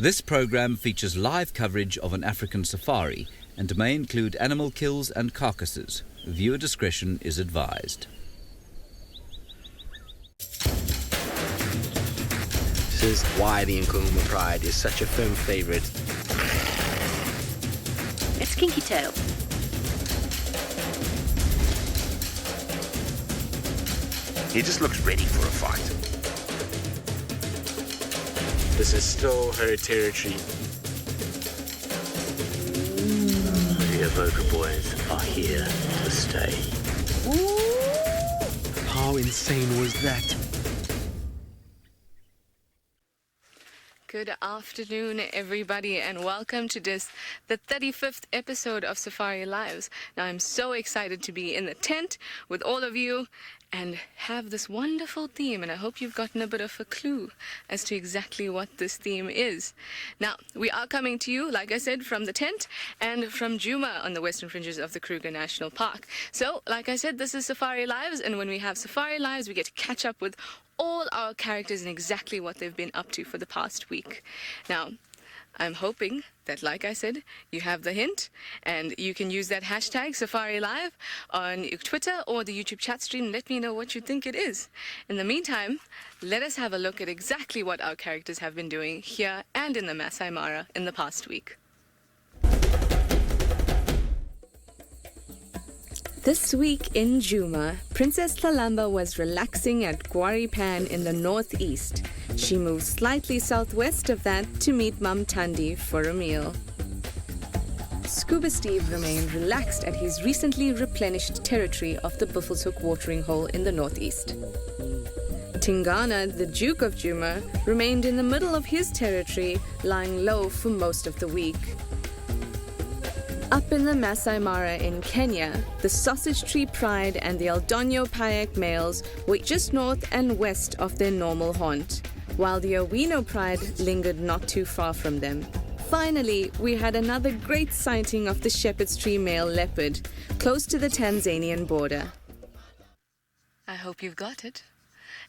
This program features live coverage of an African safari and may include animal kills and carcasses. Viewer discretion is advised. This is why the Nkuhuma Pride is such a firm favourite. It's Kinky Tail. He just looks ready for a fight. This is still her territory. The Avoca boys are here to stay. How insane was that? Good afternoon, everybody, and welcome to the 35th episode of Safari Lives. Now, I'm so excited to be in the tent with all of you and have this wonderful theme, and I hope you've gotten a bit of a clue as to exactly what this theme is. Now, we are coming to you, like I said, from the tent and from Djuma on the western fringes of the Kruger National Park. So, like I said, this is Safari Lives, and when we have Safari Lives, we get to catch up with all our characters and exactly what they've been up to for the past week. Now, I'm hoping that, like I said, you have the hint and you can use that hashtag Safari Live on Twitter or the YouTube chat stream. Let me know what you think it is. In the meantime, let us have a look at exactly what our characters have been doing here and in the Maasai Mara in the past week. This week in Djuma, Princess TLALAMBA was relaxing at Gwaripan in the northeast. She moved slightly southwest of that to meet Mum Tandi for a meal. Scuba Steve remained relaxed at his recently replenished territory of the Buffelshoek watering hole in the northeast. Tingana, the Duke of Djuma, remained in the middle of his territory, lying low for most of the week. Up in the Maasai Mara in Kenya, the Sausage Tree Pride and the OL'DONYO PAEK males were just north and west of their normal haunt, while the OL'DONYO Pride lingered not too far from them. Finally, we had another great sighting of the Shepherd's Tree male leopard, close to the Tanzanian border. I hope you've got it.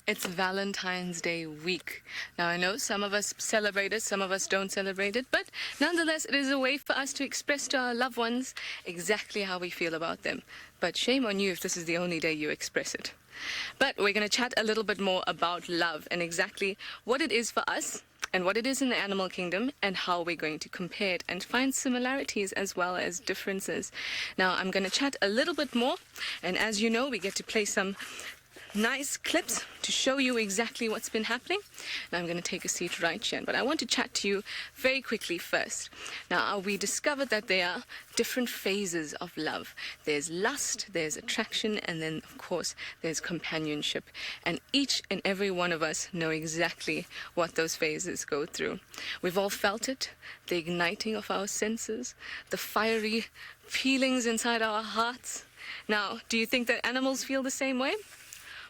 It's Valentine's Day week. Now, I know some of us celebrate it, some of us don't celebrate it, but nonetheless, it is a way for us to express to our loved ones exactly how we feel about them. But shame on you if this is the only day you express it. But we're going to chat a little bit more about love and exactly what it is for us and what it is in the animal kingdom and how we're going to compare it and find similarities as well as differences. Now, I'm going to chat a little bit more, and as you know, we get to play some nice clips to show you exactly what's been happening. Now I'm going to take a seat right here, but I want to chat to you very quickly first. Now, we discovered that there are different phases of love. There's lust, there's attraction, and then, of course, there's companionship. And each and every one of us know exactly what those phases go through. We've all felt it, the igniting of our senses, the fiery feelings inside our hearts. Now, do you think that animals feel the same way?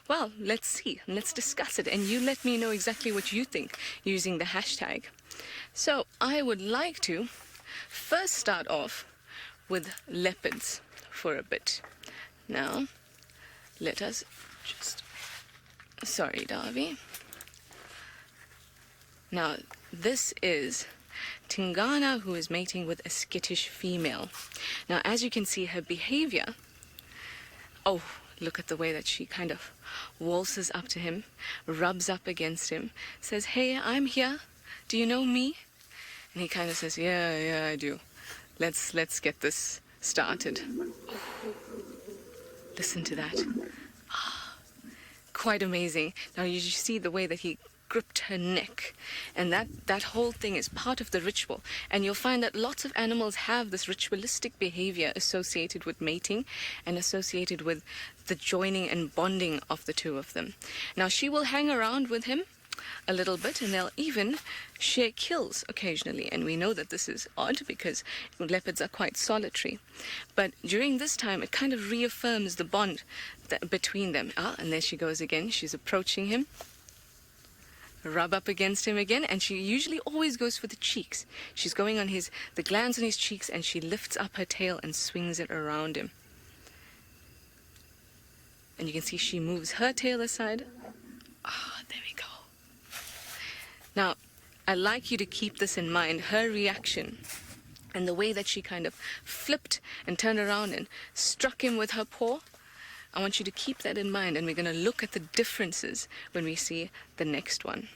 Well, let's see, let's discuss it, and you let me know exactly what you think using the hashtag. So, I would like to first start off with leopards for a bit. Now, let us just... Sorry, Darby. Now, this is Tingana, who is mating with a skittish female. Now, as you can see, her behavior... Oh, look at the way that she kind of waltzes up to him, rubs up against him, says, "Hey, I'm here. Do you know me?" And he kind of says, yeah, I do. Let's get this started. Listen to that. Quite amazing. Now you see the way that he gripped her neck, and that whole thing is part of the ritual. And you'll find that lots of animals have this ritualistic behavior associated with mating and associated with the joining and bonding of the two of them. Now, she will hang around with him a little bit, and they'll even share kills occasionally. And we know that this is odd because leopards are quite solitary. But during this time, it kind of reaffirms the bond between them. And there she goes again. She's approaching him. Rub up against him again, and she usually always goes for the cheeks. She's going on the glands on his cheeks, and she lifts up her tail and swings it around him. And you can see she moves her tail aside. There we go. Now, I'd like you to keep this in mind, her reaction and the way that she kind of flipped and turned around and struck him with her paw. I want you to keep that in mind, and we're going to look at the differences when we see the next one.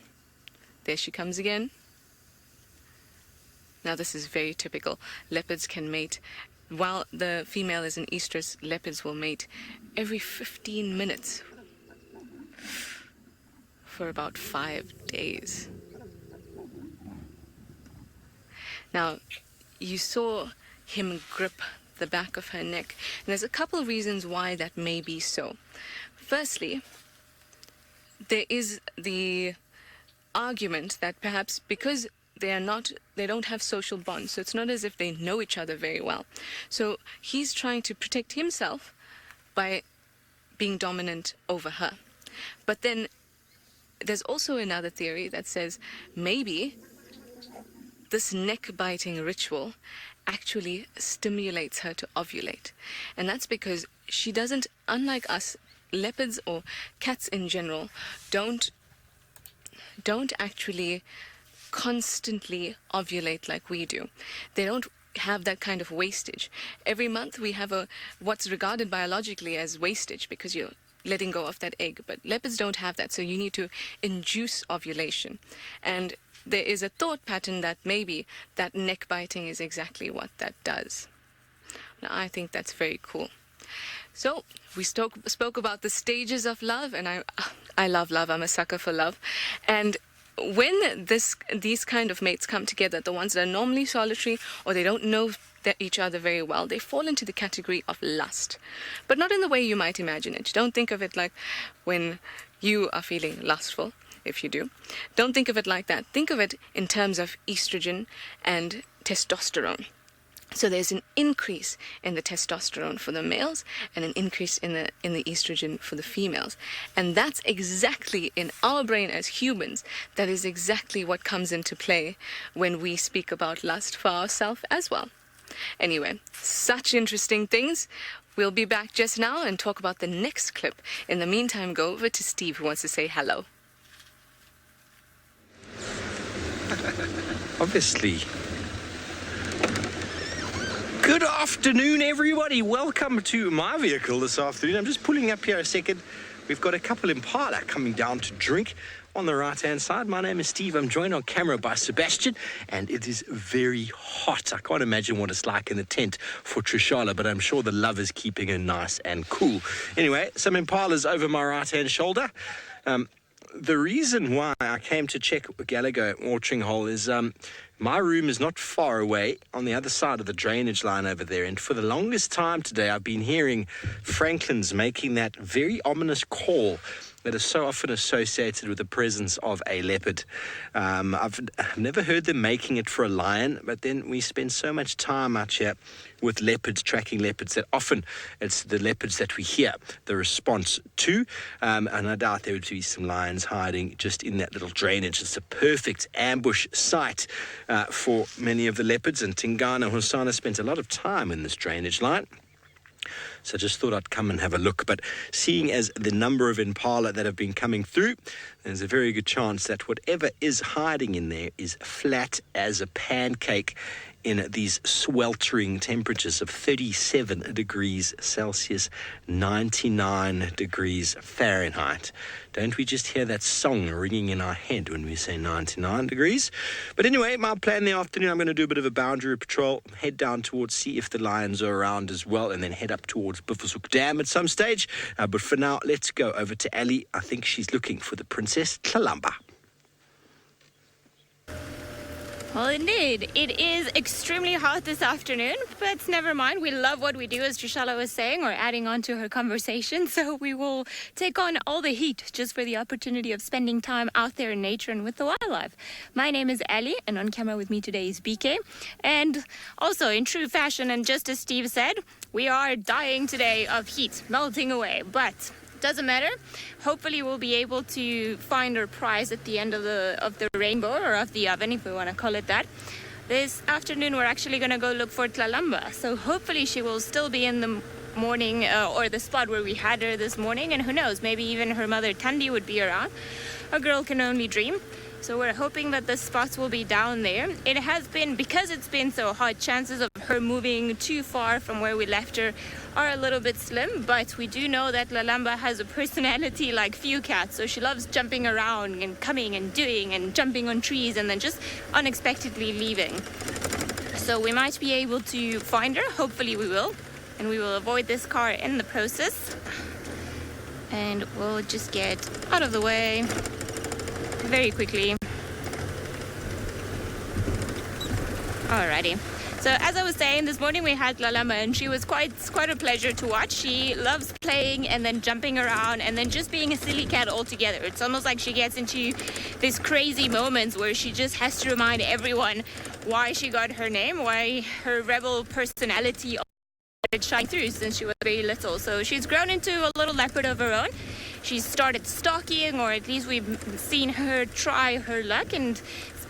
There she comes again. Now this is very typical. Leopards can mate. While the female is in estrus, leopards will mate every 15 minutes for about 5 days. Now, you saw him grip the back of her neck, and there's a couple of reasons why that may be so. Firstly, there is the argument that perhaps because they don't have social bonds, so it's not as if they know each other very well. So he's trying to protect himself by being dominant over her. But then there's also another theory that says maybe this neck-biting ritual actually stimulates her to ovulate. And that's because she doesn't, unlike us, leopards or cats in general, don't actually constantly ovulate like we do. They don't have that kind of wastage. Every month we have what's regarded biologically as wastage because you're letting go of that egg, but leopards don't have that, so you need to induce ovulation. And there is a thought pattern that maybe that neck biting is exactly what that does. Now, I think that's very cool. So we spoke about the stages of love, and I love love. I'm a sucker for love. And when these kind of mates come together, the ones that are normally solitary or they don't know each other very well, they fall into the category of lust. But not in the way you might imagine it. Don't think of it like when you are feeling lustful. If you do, don't think of it like that. Think of it in terms of estrogen and testosterone. So there's an increase in the testosterone for the males and an increase in the estrogen for the females. And that's exactly, in our brain as humans, that is exactly what comes into play when we speak about lust for ourselves as well. Anyway, such interesting things. We'll be back just now and talk about the next clip. In the meantime, go over to Steve, who wants to say hello. Obviously. Good afternoon, everybody. Welcome to my vehicle this afternoon. I'm just pulling up here a second. We've got a couple Impala coming down to drink on the right-hand side. My name is Steve. I'm joined on camera by Sebastian, and it is very hot. I can't imagine what it's like in the tent for Trishala, but I'm sure the love is keeping her nice and cool. Anyway, some Impalas over my right-hand shoulder. The reason why I came to check Gallagher watering hole is my room is not far away on the other side of the drainage line over there. And for the longest time today, I've been hearing Franklin's making that very ominous call that is so often associated with the presence of a leopard. I've never heard them making it for a lion, but then we spend so much time out here with leopards, tracking leopards, that often it's the leopards that we hear the response to. And I doubt there would be some lions hiding just in that little drainage. It's a perfect ambush site for many of the leopards, and Tingana Hosana spent a lot of time in this drainage line. So I just thought I'd come and have a look. But seeing as the number of Impala that have been coming through, there's a very good chance that whatever is hiding in there is flat as a pancake in these sweltering temperatures of 37 degrees Celsius, 99 degrees Fahrenheit. Don't we just hear that song ringing in our head when we say 99 degrees? But anyway, my plan in the afternoon, I'm going to do a bit of a boundary patrol, head down towards, see if the lions are around as well, and then head up towards Buffelshoek Dam at some stage. But for now, let's go over to Ali. I think she's looking for the Princess TLALAMBA. Well, indeed. It is extremely hot this afternoon, but never mind. We love what we do, as Trishala was saying, or adding on to her conversation. So we will take on all the heat just for the opportunity of spending time out there in nature and with the wildlife. My name is Ali, and on camera with me today is BK. And also, in true fashion, and just as Steve said, we are dying today of heat, melting away. But doesn't matter. Hopefully we'll be able to find our prize at the end of the rainbow, or of the oven, if we want to call it that. This afternoon we're actually going to go look for TLALAMBA, so hopefully she will still be in the morning, or the spot where we had her this morning, and who knows, maybe even her mother Tandi would be around. A girl can only dream. So we're hoping that the spots will be down there. It has been, because it's been so hot, chances of her moving too far from where we left her are a little bit slim, but we do know that Lalamba has a personality like few cats, so she loves jumping around and coming and doing and jumping on trees and then just unexpectedly leaving. So we might be able to find her, hopefully we will, and we will avoid this car in the process. And we'll just get out of the way very quickly. Alrighty. So as I was saying, this morning we had Lalamba and she was quite a pleasure to watch. She loves playing and then jumping around and then just being a silly cat altogether. It's almost like she gets into these crazy moments where she just has to remind everyone why she got her name, why her rebel personality shine through since she was very little. So she's grown into a little leopard of her own. She's started stalking, or at least we've seen her try her luck, and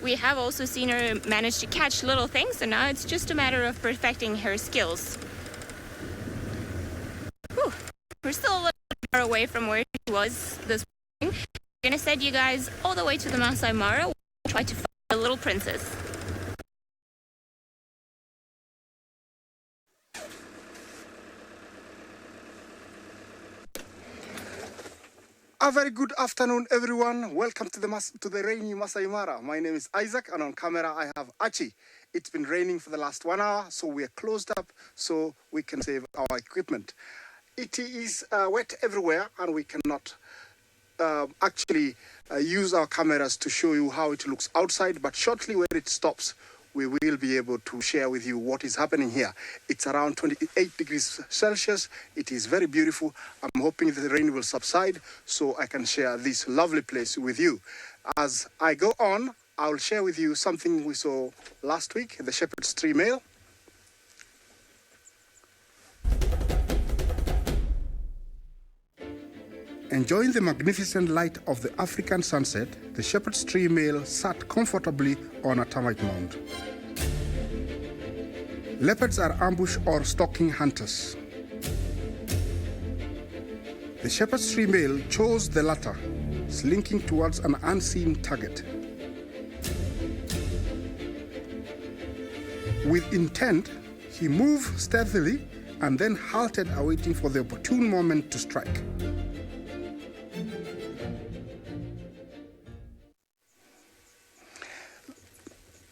we have also seen her manage to catch little things, and now it's just a matter of perfecting her skills. Whew. We're still a little far away from where she was this morning. We're gonna send you guys all the way to the Maasai Mara. We'll try to find the little princess. A very good afternoon, everyone. Welcome to the rainy Maasai Mara. My name is Isaac, and on camera I have Archie. It's been raining for the last 1 hour, so we are closed up so we can save our equipment. It is wet everywhere, and we cannot actually use our cameras to show you how it looks outside, but shortly when it stops, we will be able to share with you what is happening here. It's around 28 degrees Celsius. It is very beautiful. I'm hoping the rain will subside so I can share this lovely place with you. As I go on, I'll share with you something we saw last week, the shepherd's tree male. Enjoying the magnificent light of the African sunset, the shepherd's tree male sat comfortably on a termite mound. Leopards are ambush or stalking hunters. The shepherd's tree male chose the latter, slinking towards an unseen target. With intent, he moved stealthily and then halted, awaiting for the opportune moment to strike.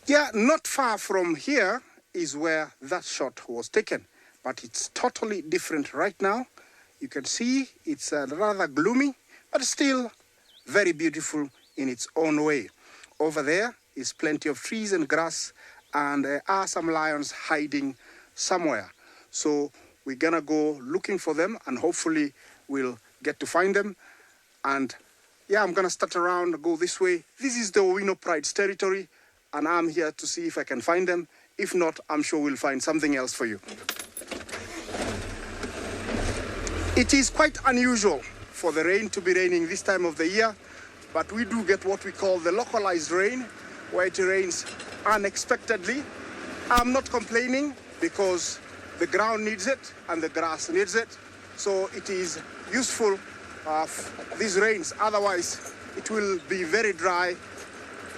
Yeah, not far from here is where that shot was taken, but it's totally different right now. You can see it's rather gloomy, but still very beautiful in its own way. Over there is plenty of trees and grass, and there are some lions hiding somewhere. So we're gonna go looking for them, and hopefully we'll get to find them. And yeah, I'm gonna start around, go this way. This is the OL'DONYO Pride's territory, and I'm here to see if I can find them. If not, I'm sure we'll find something else for you. It is quite unusual for the rain to be raining this time of the year, but we do get what we call the localized rain, where it rains unexpectedly. I'm not complaining because the ground needs it and the grass needs it, so it is useful these rains. Otherwise, it will be very dry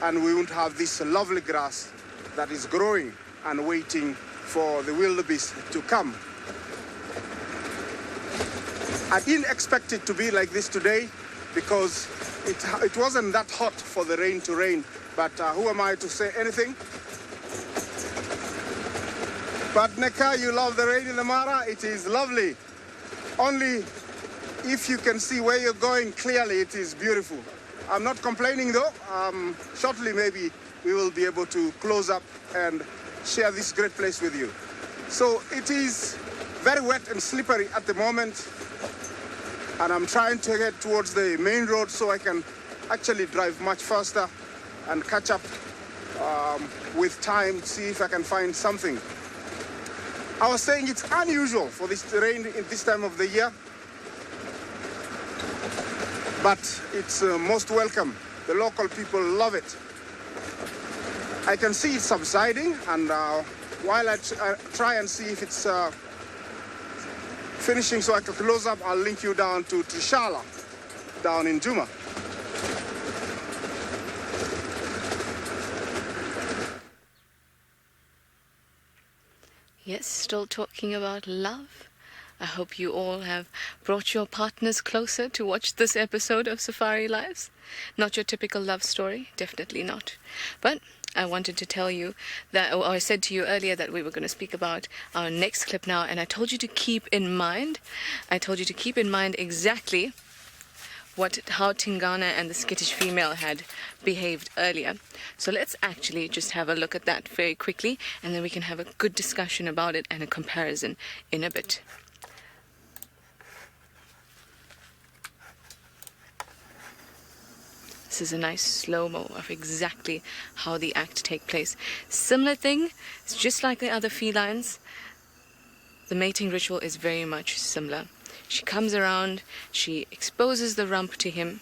and we won't have this lovely grass that is growing and waiting for the wildebeest to come. I didn't expect it to be like this today because it wasn't that hot for the rain to rain, but who am I to say anything? But Neka, you love the rain in the Mara. It is lovely. Only if you can see where you're going clearly, it is beautiful. I'm not complaining though. Shortly maybe we will be able to close up and share this great place with you. So it is very wet and slippery at the moment, and I'm trying to get towards the main road so I can actually drive much faster and catch up with time, see if I can find something. I was saying it's unusual for this to rain in this time of the year, but it's most welcome. The local people love it. I can see it subsiding, and while I try and see if it's finishing so I can close up, I'll link you down to Trishala, down in Juma. Yes, still talking about love. I hope you all have brought your partners closer to watch this episode of Safari Lives. Not your typical love story, definitely not. But I wanted to tell you that, or I said to you earlier that we were going to speak about our next clip now, and I told you to keep in mind exactly how Tingana and the skittish female had behaved earlier. So let's actually just have a look at that very quickly, and then we can have a good discussion about it and a comparison in a bit. This is a nice slow-mo of exactly how the act takes place. Similar thing, it's just like the other felines. The mating ritual is very much similar. She comes around, she exposes the rump to him,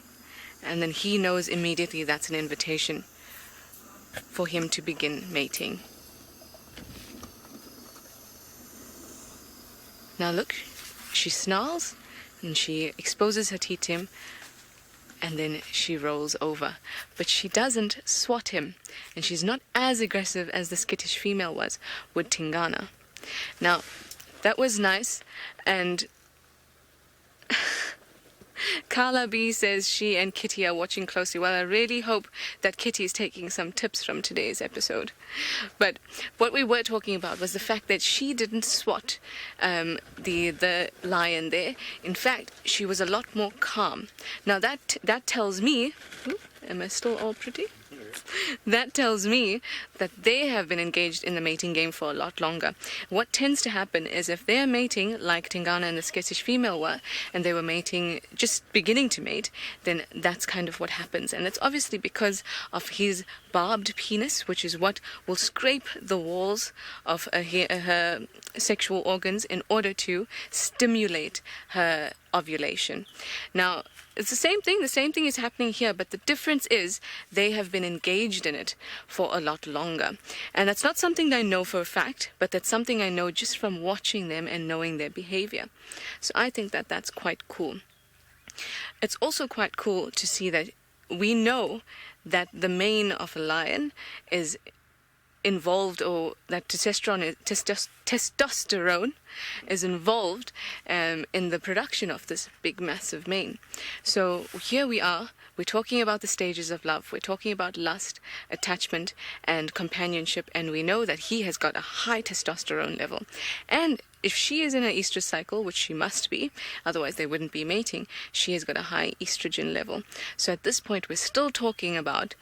and then he knows immediately that's an invitation for him to begin mating. Now look, she snarls and she exposes her teeth to him, and then she rolls over. But she doesn't swat him, and she's not as aggressive as the skittish female was with Tingana. Now, that was nice, and Carla B says she and Kitty are watching closely. Well, I really hope that Kitty is taking some tips from today's episode. But what we were talking about was the fact that she didn't swat the lion there. In fact, she was a lot more calm. Now that tells me... Ooh, am I still all pretty? That tells me that they have been engaged in the mating game for a lot longer. What tends to happen is if they're mating like Tingana and the skittish female were, and they were mating, just beginning to mate, then that's kind of what happens. And it's obviously because of his barbed penis, which is what will scrape the walls of her sexual organs in order to stimulate her ovulation. Now, it's the same thing is happening here, but the difference is they have been engaged in it for a lot longer. And that's not something that I know for a fact, but that's something I know just from watching them and knowing their behavior. So I think that that's quite cool. It's also quite cool to see that we know that the mane of a lion is involved, or that testosterone is involved in the production of this big massive mane. So here we are, we're talking about the stages of love, we're talking about lust, attachment and companionship, and we know that he has got a high testosterone level. And if she is in an estrous cycle, which she must be, otherwise they wouldn't be mating, she has got a high estrogen level. So at this point we're still talking about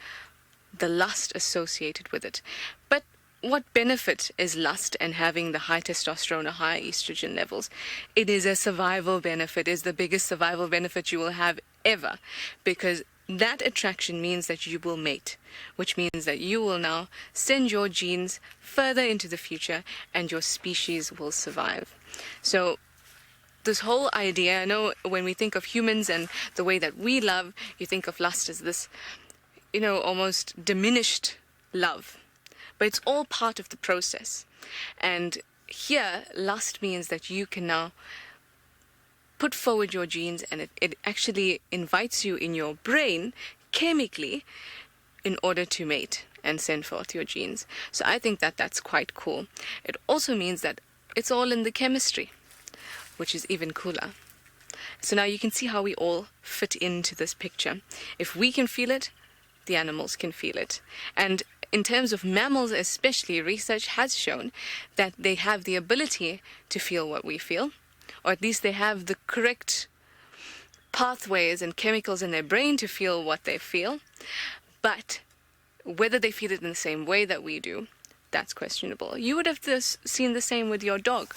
the lust associated with it. But what benefit is lust and having the high testosterone or high estrogen levels? It is a survival benefit. It is the biggest survival benefit you will have ever, because that attraction means that you will mate, which means that you will now send your genes further into the future and your species will survive. So this whole idea, I know when we think of humans and the way that we love, you think of lust as this, almost diminished love. But it's all part of the process. And here, lust means that you can now put forward your genes, and it actually invites you in your brain chemically in order to mate and send forth your genes. So I think that that's quite cool. It also means that it's all in the chemistry, which is even cooler. So now you can see how we all fit into this picture. If we can feel it, the animals can feel it. And in terms of mammals especially, research has shown that they have the ability to feel what we feel, or at least they have the correct pathways and chemicals in their brain to feel what they feel. But whether they feel it in the same way that we do, that's questionable. You would have seen the same with your dog.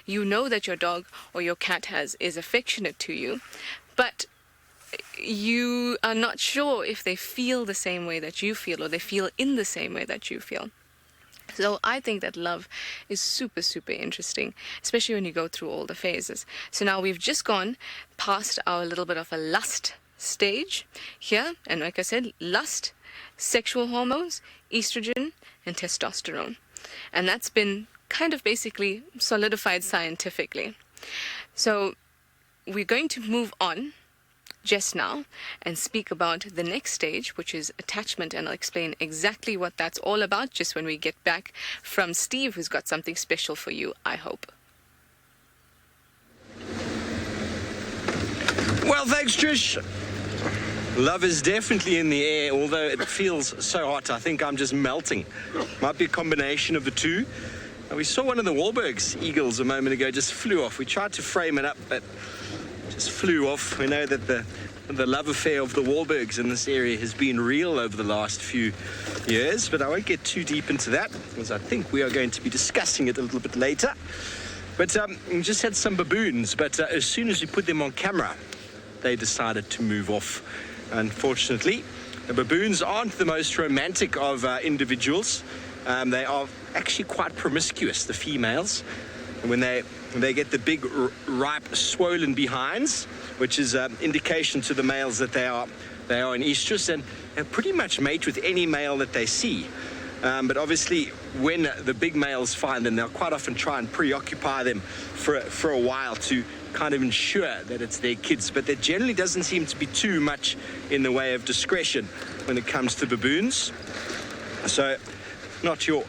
You know that your dog or your cat is affectionate to you, but you are not sure if they feel the same way that you feel, or they feel in the same way that you feel. So I think that love is super, super interesting, especially when you go through all the phases. So now we've just gone past our little bit of a lust stage here. And like I said, lust, sexual hormones, estrogen, and testosterone. And that's been kind of basically solidified scientifically. So we're going to move on just now and speak about the next stage, which is attachment, and I'll explain exactly what that's all about just when we get back from Steve, who's got something special for you, I hope. Well, thanks, Trish. Love is definitely in the air, although it feels so hot. I think I'm just melting. Might be a combination of the two. We saw one of the Wahlberg's eagles a moment ago, just flew off. We tried to frame it up, but just flew off. We know that the love affair of the Wahlbergs in this area has been real over the last few years, but I won't get too deep into that, because I think we are going to be discussing it a little bit later. But we just had some baboons, but as soon as we put them on camera, they decided to move off. Unfortunately, the baboons aren't the most romantic of individuals. They are actually quite promiscuous, the females. And when they get the big, ripe, swollen behinds, which is an indication to the males that they are in estrus, and pretty much mate with any male that they see. But obviously, when the big males find them, they'll quite often try and preoccupy them for a while to kind of ensure that it's their kids. But there generally doesn't seem to be too much in the way of discretion when it comes to baboons. So, not your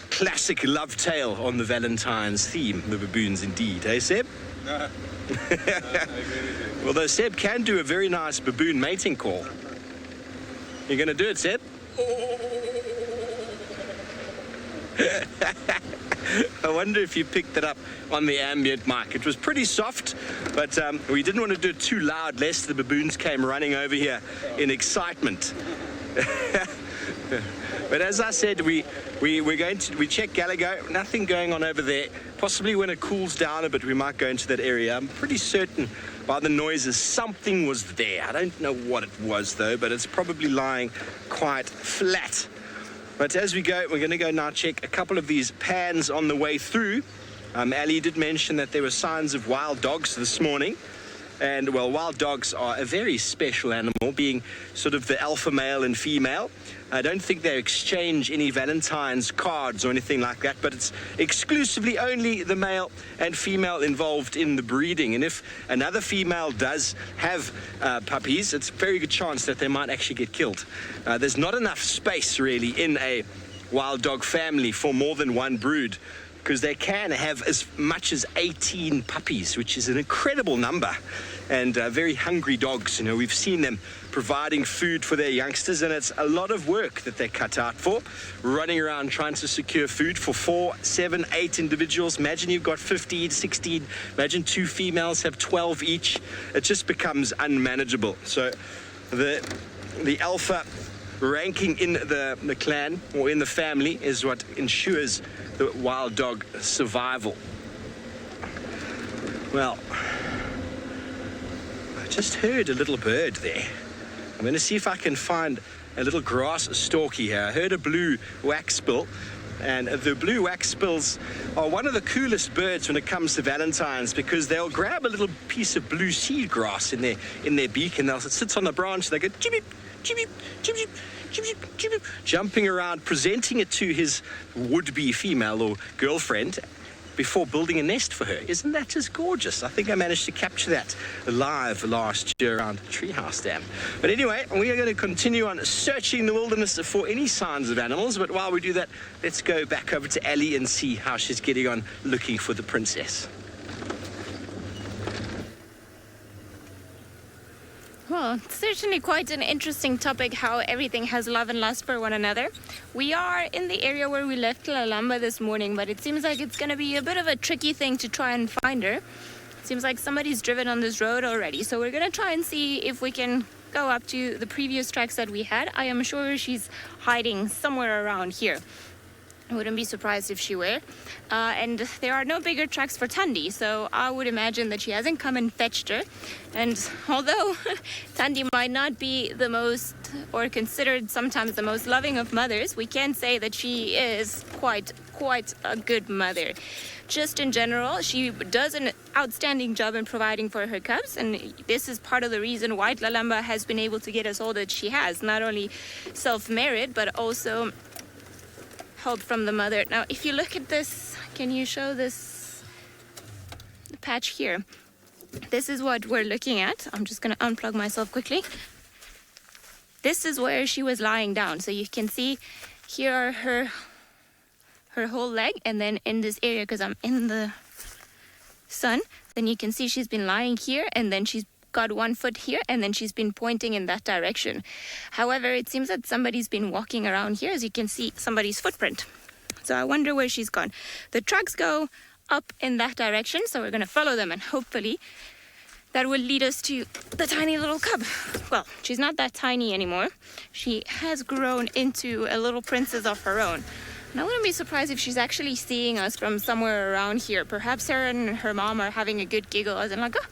classic love tale on the Valentine's theme, the baboons indeed, eh, Seb? No. I agree with you. Although Seb can do a very nice baboon mating call. You going to do it, Seb? I wonder if you picked it up on the ambient mic. It was pretty soft, but we didn't want to do it too loud lest the baboons came running over here in excitement. But as I said, we check Gallagher. Nothing going on over there. Possibly when it cools down a bit, we might go into that area. I'm pretty certain by the noises something was there. I don't know what it was though, but it's probably lying quite flat. But as we go, we're going to go now check a couple of these pans on the way through. Ali did mention that there were signs of wild dogs this morning. And, well, wild dogs are a very special animal, being sort of the alpha male and female. I don't think they exchange any Valentine's cards or anything like that, but it's exclusively only the male and female involved in the breeding. And if another female does have puppies, it's a very good chance that they might actually get killed. There's not enough space, really, in a wild dog family for more than one brood, because they can have as much as 18 puppies, which is an incredible number. And very hungry dogs, you know, we've seen them providing food for their youngsters, and it's a lot of work that they're cut out for, running around trying to secure food for 4, 7, 8 individuals. Imagine you've got 15, 16, imagine 2 females have 12 each. It just becomes unmanageable. So the alpha ranking in the clan or in the family is what ensures the wild dog survival. Well, I just heard a little bird there. I'm going to see if I can find a little grass stalky here. I heard a blue waxbill, and the blue waxbills are one of the coolest birds when it comes to Valentine's, because they'll grab a little piece of blue seed grass in their beak, and they'll sit on the branch. They go chip chip chip chip, jumping around, presenting it to his would-be female or girlfriend before building a nest for her. Isn't that just gorgeous? I think I managed to capture that live last year around Treehouse Dam. But anyway, we are going to continue on searching the wilderness for any signs of animals. But while we do that, let's go back over to Ellie and see how she's getting on looking for the princess. Well, certainly quite an interesting topic, how everything has love and lust for one another. We are in the area where we left TLALAMBA this morning, but it seems like it's going to be a bit of a tricky thing to try and find her. It seems like somebody's driven on this road already, so we're going to try and see if we can go up to the previous tracks that we had. I am sure she's hiding somewhere around here. I wouldn't be surprised if she were. And there are no bigger tracks for Thandi, so I would imagine that she hasn't come and fetched her. And although Thandi might not be the most, or considered sometimes the most loving of mothers, we can say that she is quite a good mother. Just in general, she does an outstanding job in providing for her cubs, and this is part of the reason why TLALAMBA has been able to get us all that she has. Not only self-merit, but also help from the mother. Now, if you look at this, can you show this patch here? this is what we're looking at. I'm just going to unplug myself quickly. This is where she was lying down. So you can see here are her whole leg, and then in this area, because I'm in the sun, then you can see she's been lying here, and then she's got one foot here, and then she's been pointing in that direction. However, it seems that somebody's been walking around here, as you can see somebody's footprint. So I wonder where she's gone. The tracks go up in that direction, so we're going to follow them, and hopefully that will lead us to the tiny little cub. Well, she's not that tiny anymore. She has grown into a little princess of her own. And I wouldn't be surprised if she's actually seeing us from somewhere around here. Perhaps her and her mom are having a good giggle, as in like, oh,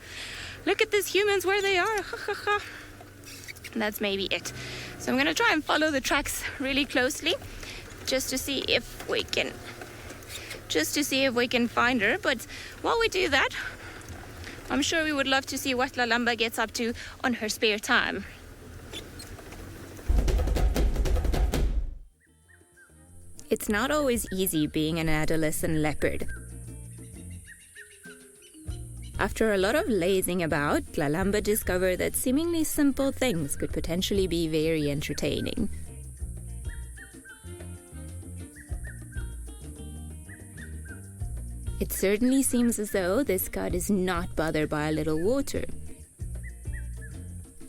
look at these humans where they are. And that's maybe it. So I'm gonna try and follow the tracks really closely, just to see if we can find her. But while we do that, I'm sure we would love to see what TLALAMBA gets up to on her spare time. It's not always easy being an adolescent leopard. After a lot of lazing about, TLALAMBA discovered that seemingly simple things could potentially be very entertaining. It certainly seems as though this cat is not bothered by a little water.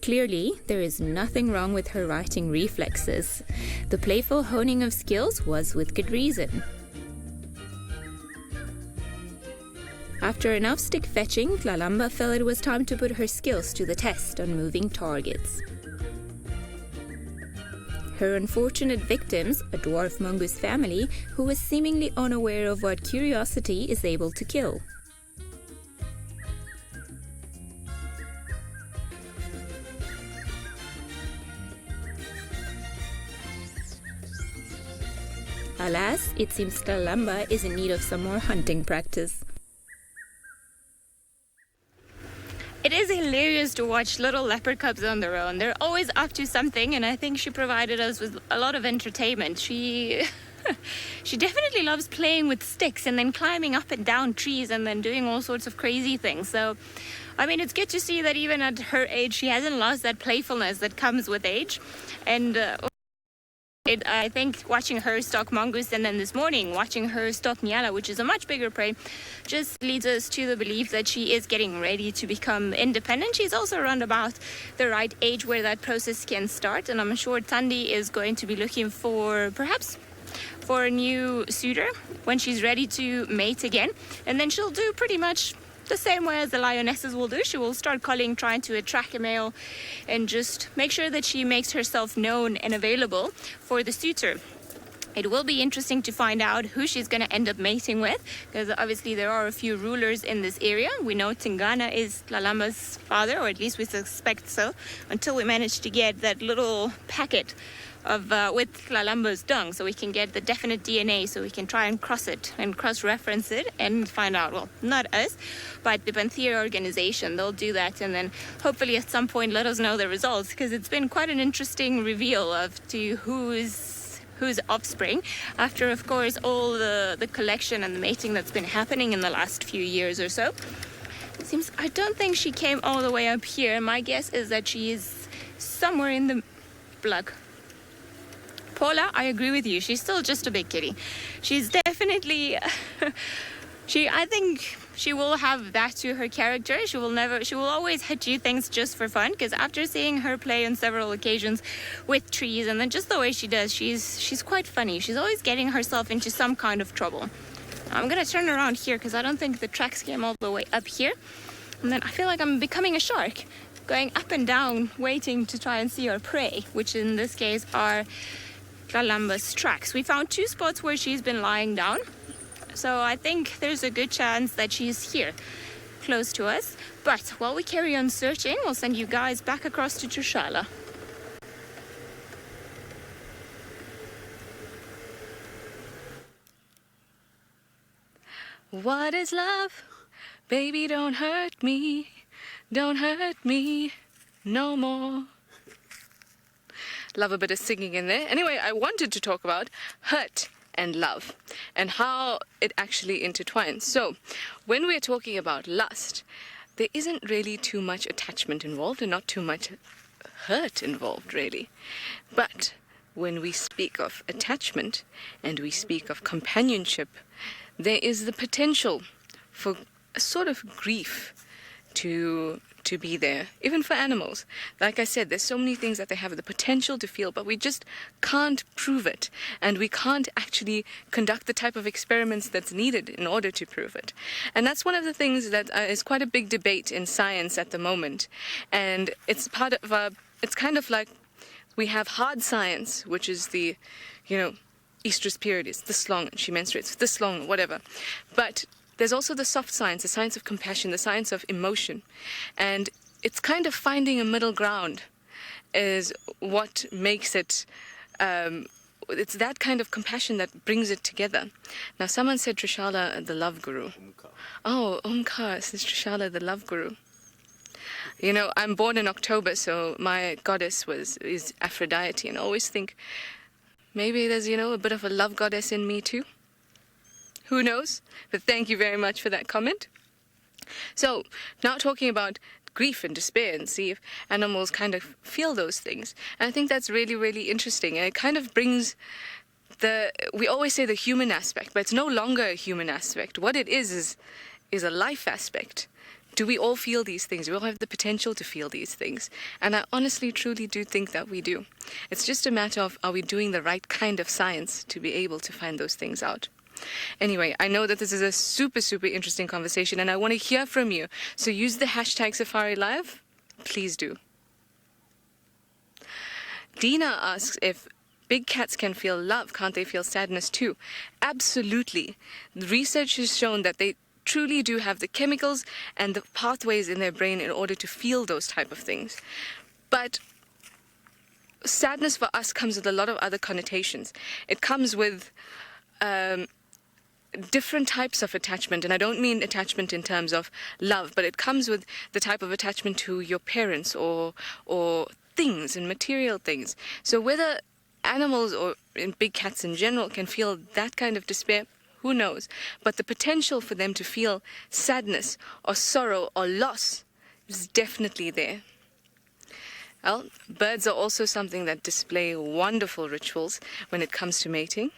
Clearly, there is nothing wrong with her writing reflexes. The playful honing of skills was with good reason. After enough stick fetching, TLALAMBA felt it was time to put her skills to the test on moving targets. Her unfortunate victims, a dwarf mongoose family, who was seemingly unaware of what curiosity is able to kill. Alas, it seems TLALAMBA is in need of some more hunting practice. It is hilarious to watch little leopard cubs on their own. They're always up to something, and I think she provided us with a lot of entertainment. She definitely loves playing with sticks and then climbing up and down trees and then doing all sorts of crazy things. So, I mean, it's good to see that even at her age, she hasn't lost that playfulness that comes with age. And I think watching her stalk mongoose, and then this morning watching her stalk nyala, which is a much bigger prey, just leads us to the belief that she is getting ready to become independent. She's also around about the right age where that process can start, and I'm sure Thandi is going to be looking for perhaps for a new suitor when she's ready to mate again, and then she'll do pretty much the same way as the lionesses will do. She will start calling, trying to attract a male, and just make sure that she makes herself known and available for the suitor. It will be interesting to find out who she's going to end up mating with, because obviously there are a few rulers in this area. We know Tingana is TLALAMBA's father, or at least we suspect so, until we manage to get that little packet of with TLALAMBA's dung, so we can get the definite DNA, so we can try and cross it and cross-reference it and find out, well, not us, but the Panthera organization. They'll do that, and then hopefully at some point let us know the results, because it's been quite an interesting reveal of to who's offspring, after of course all the collection and the mating that's been happening in the last few years or so. It seems, I don't think she came all the way up here. My guess is that she is somewhere in the block. Paula, I agree with you. She's still just a big kitty. She's definitely I think she will have that to her character. She will always do things just for fun, because after seeing her play on several occasions with trees, and then just the way she does, she's quite funny. She's always getting herself into some kind of trouble. I'm gonna turn around here because I don't think the tracks came all the way up here. And then I feel like I'm becoming a shark, going up and down, waiting to try and see our prey, which in this case are TLALAMBA's tracks. We found 2 spots where she's been lying down, so I think there's a good chance that she's here, close to us. But while we carry on searching, we'll send you guys back across to Trushala. What is love? Baby, don't hurt me no more. Love a bit of singing in there. Anyway, I wanted to talk about hurt and love and how it actually intertwines. So when we're talking about lust, there isn't really too much attachment involved and not too much hurt involved, really. But when we speak of attachment and we speak of companionship, there is the potential for a sort of grief to be there, even for animals. Like I said, there's so many things that they have the potential to feel, but we just can't prove it, and we can't actually conduct the type of experiments that's needed in order to prove it. And that's one of the things that is quite a big debate in science at the moment. And it's part of it's kind of like we have hard science, which is the, estrus period is this long, and she menstruates this long, whatever. But there's also the soft science, the science of compassion, the science of emotion. And it's kind of finding a middle ground is what makes it, it's that kind of compassion that brings it together. Now, someone said Trishala, the love guru. Oh, Omkar says Trishala, the love guru. I'm born in October, so my goddess is Aphrodite, and I always think maybe there's, a bit of a love goddess in me too. Who knows? But thank you very much for that comment. So, now talking about grief and despair and see if animals kind of feel those things. And I think that's really, really interesting. And it kind of brings we always say the human aspect, but it's no longer a human aspect. What it is a life aspect. Do we all feel these things? We all have the potential to feel these things. And I honestly, truly do think that we do. It's just a matter of, are we doing the right kind of science to be able to find those things out? Anyway, I know that this is a super, super interesting conversation, and I want to hear from you. So use the hashtag Safari Live. Please do. Dina asks if big cats can feel love, can't they feel sadness too? Absolutely. The research has shown that they truly do have the chemicals and the pathways in their brain in order to feel those type of things. But sadness for us comes with a lot of other connotations. It comes with different types of attachment, and I don't mean attachment in terms of love, but it comes with the type of attachment to your parents or things and material things. So whether animals or big cats in general can feel that kind of despair, who knows? But the potential for them to feel sadness or sorrow or loss is definitely there. Well, birds are also something that display wonderful rituals when it comes to mating.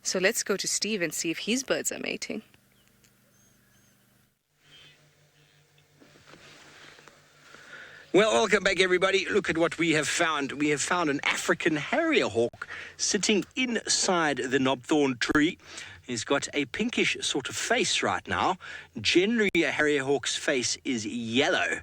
So let's go to Steve and see if his birds are mating. Well, welcome back, everybody. Look at what we have found. We have found an African harrier hawk sitting inside the knobthorn tree. He's got a pinkish sort of face right now. Generally, a harrier hawk's face is yellow.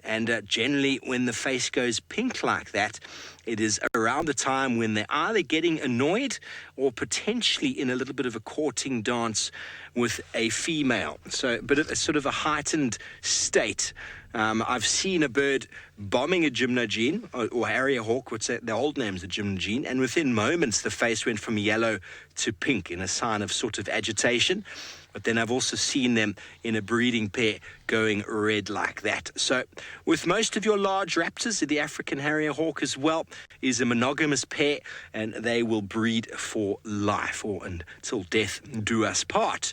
And generally, when the face goes pink like that, it is around the time when they're either getting annoyed or potentially in a little bit of a courting dance with a female. So, but it's sort of a heightened state. I've seen a bird bombing a gymnogene, or harrier hawk, which the old name's a gymnogene, and within moments the face went from yellow to pink in a sign of sort of agitation. But then I've also seen them in a breeding pair going red like that. So with most of your large raptors, the African harrier hawk as well is a monogamous pair, and they will breed for life or until death do us part.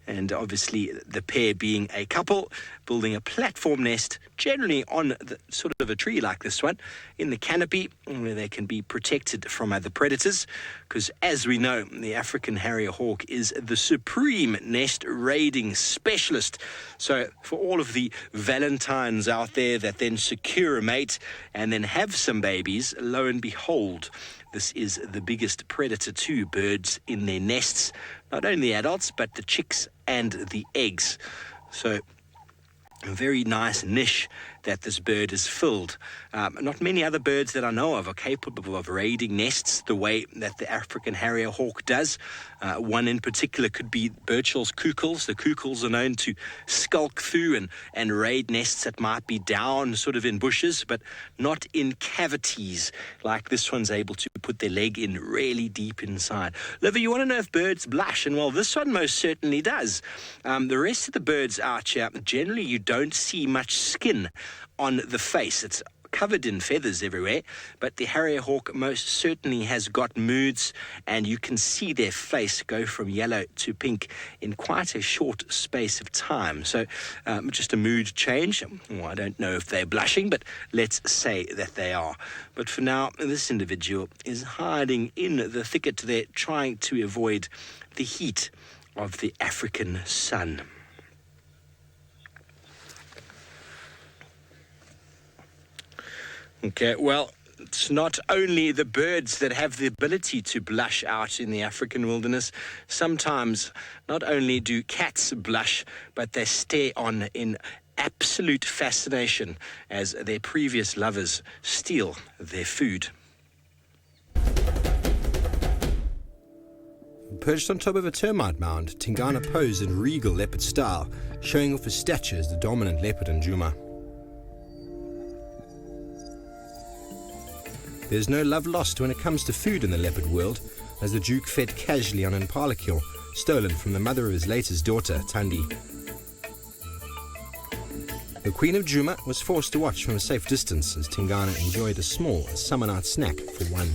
And obviously the pair being a couple, building a platform nest, generally on the, sort of a tree like this one, in the canopy, where they can be protected from other predators. Because as we know, the African harrier hawk is the supreme nest raiding specialist. So for all of the Valentines out there that then secure a mate and then have some babies, lo and behold, this is the biggest predator to birds in their nests, not only adults, but the chicks and the eggs. So a very nice niche that this bird has filled. Not many other birds that I know of are capable of raiding nests the way that the African harrier hawk does. One in particular could be Burchell's kukels. The kukels are known to skulk through and raid nests that might be down sort of in bushes, but not in cavities like this one's able to put their leg in really deep inside. Liver, you want to know if birds blush? And well, this one most certainly does. The rest of the birds out here, generally you don't see much skin on the face. It's covered in feathers everywhere, but the harrier hawk most certainly has got moods, and you can see their face go from yellow to pink in quite a short space of time. So just a mood change. Well, I don't know if they're blushing, but let's say that they are. But for now, this individual is hiding in the thicket there, trying to avoid the heat of the African sun. Okay, well, it's not only the birds that have the ability to blush out in the African wilderness. Sometimes not only do cats blush, but they stare on in absolute fascination as their previous lovers steal their food. Perched on top of a termite mound, Tingana posed in regal leopard style, showing off his stature as the dominant leopard in Djuma. There's no love lost when it comes to food in the leopard world, as the Duke fed casually on an impala kill, stolen from the mother of his latest daughter, Thandi. The Queen of Djuma was forced to watch from a safe distance as Tingana enjoyed a small summer night snack for one.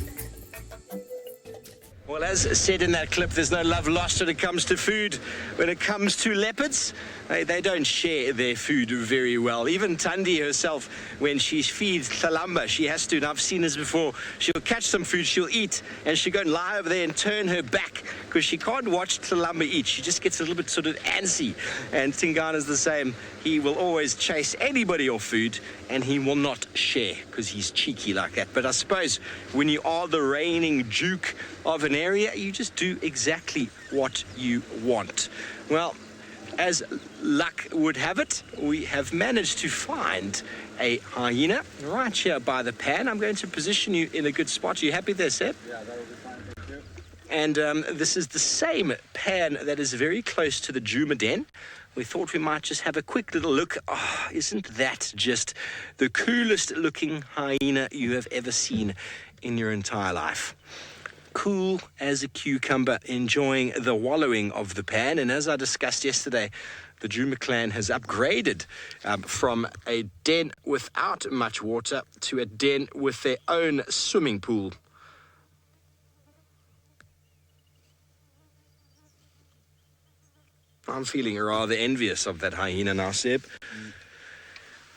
Well, as said in that clip, there's no love lost when it comes to food. When it comes to leopards, they don't share their food very well. Even Thandi herself, when she feeds TLALAMBA, she has to, and I've seen this before, she'll catch some food, she'll eat, and she'll go and lie over there and turn her back because she can't watch TLALAMBA eat. She just gets a little bit sort of antsy. And Tingana's the same. He will always chase anybody off food, and he will not share because he's cheeky like that. But I suppose when you are the reigning duke of an area, you just do exactly what you want. Well, as luck would have it, we have managed to find a hyena right here by the pan. I'm going to position you in a good spot. Are you happy there, Seb? Yeah, that will be fine, thank you. And this is the same pan that is very close to the Djuma den. We thought we might just have a quick little look. Oh, isn't that just the coolest looking hyena you have ever seen in your entire life? Cool as a cucumber, enjoying the wallowing of the pan. And as I discussed yesterday, the Djuma clan has upgraded from a den without much water to a den with their own swimming pool. I'm feeling rather envious of that hyena now, Seb.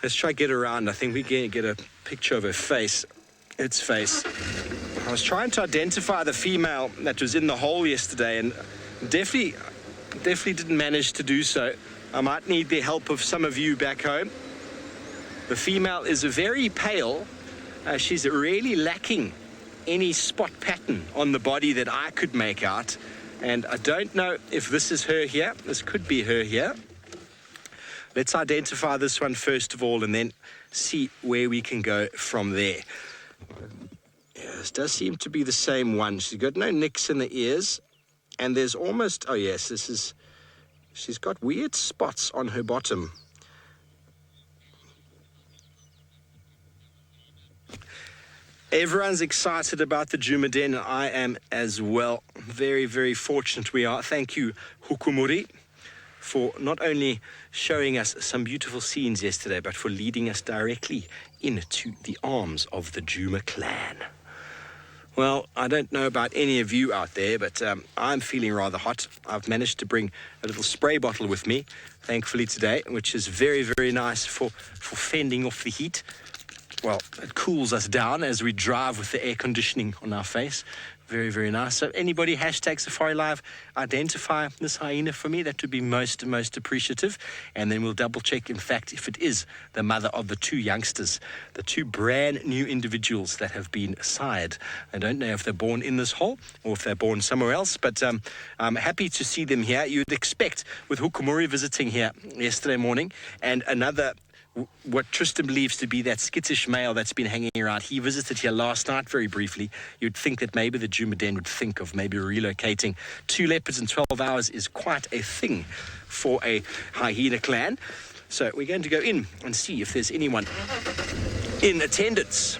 Let's try get around. I think we can get a picture of her face. Its face. I was trying to identify the female that was in the hole yesterday, and definitely didn't manage to do so. I might need the help of some of you back home. The female is very pale. She's really lacking any spot pattern on the body that I could make out. And I don't know if this is her here. This could be her here. Let's identify this one first of all and then see where we can go from there. Yeah, this does seem to be the same one. She's got no nicks in the ears. And there's almost, oh yes, she's got weird spots on her bottom. Everyone's excited about the Djuma den, and I am as well. Very, very fortunate we are. Thank you, Hukumuri, for not only showing us some beautiful scenes yesterday, but for leading us directly into the arms of the Djuma clan. Well, I don't know about any of you out there, but I'm feeling rather hot. I've managed to bring a little spray bottle with me, thankfully today, which is very, very nice for fending off the heat. Well, it cools us down as we drive with the air conditioning on our face. Very, very nice. So anybody, #SafariLive, identify this hyena for me. That would be most appreciative. And then we'll double check, in fact, if it is the mother of the two youngsters, the two brand new individuals that have been sired. I don't know if they're born in this hole or if they're born somewhere else, but I'm happy to see them here. You'd expect with Hukumuri visiting here yesterday morning and another what Tristan believes to be that skittish male that's been hanging around. He visited here last night very briefly. You'd think that maybe the Djuma den would think of maybe relocating. 2 leopards in 12 hours is quite a thing for a hyena clan. So we're going to go in and see if there's anyone in attendance.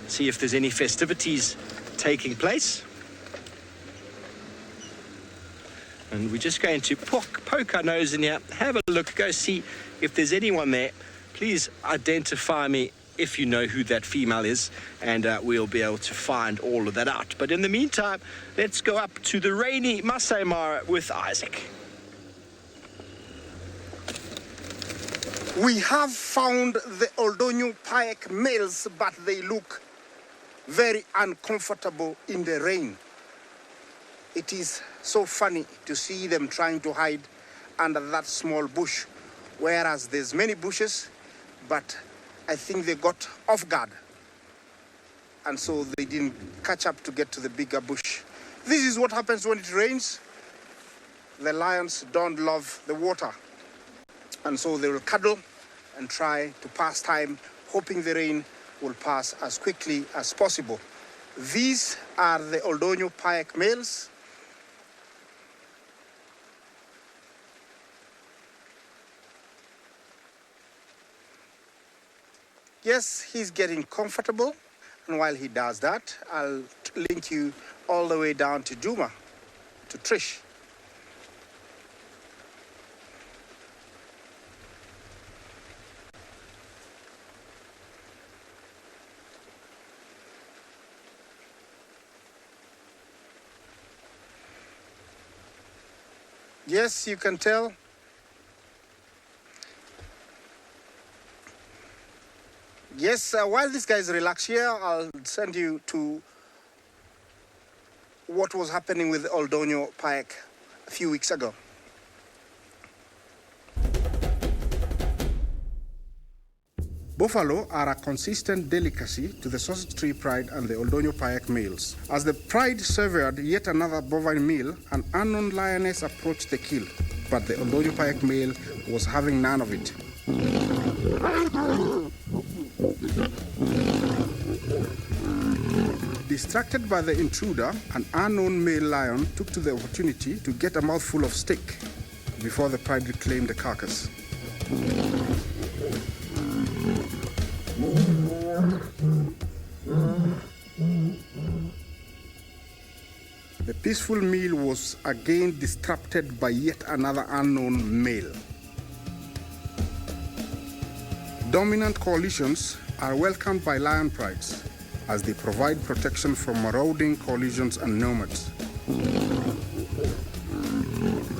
See if there's any festivities taking place. And we're just going to poke our nose in here, have a look, go see if there's anyone there. Please identify me if you know who that female is, and we'll be able to find all of that out. But in the meantime, let's go up to the rainy Maasai Mara with Isaac. We have found the OL'DONYO PAEK males, but they look very uncomfortable in the rain. It is so funny to see them trying to hide under that small bush, whereas there's many bushes, but I think they got off guard, and so they didn't catch up to get to the bigger bush. This is what happens when it rains. The lions don't love the water, and so they will cuddle and try to pass time, hoping the rain will pass as quickly as possible. These are the OL'DONYO PAEK males. Yes, he's getting comfortable, and while he does that, I'll link you all the way down to Djuma, to Trish. Yes, you can tell. Yes, while this guy is relaxed here, I'll send you to what was happening with the OL'DONYO PAEK a few weeks ago. Buffalo are a consistent delicacy to the sausage tree pride and the OL'DONYO PAEK males. As the pride severed yet another bovine meal, an unknown lioness approached the kill, but the OL'DONYO PAEK male was having none of it. Distracted by the intruder, an unknown male lion took to the opportunity to get a mouthful of steak before the pride reclaimed the carcass. The peaceful meal was again disrupted by yet another unknown male. Dominant coalitions are welcomed by lion prides as they provide protection from marauding coalitions and nomads.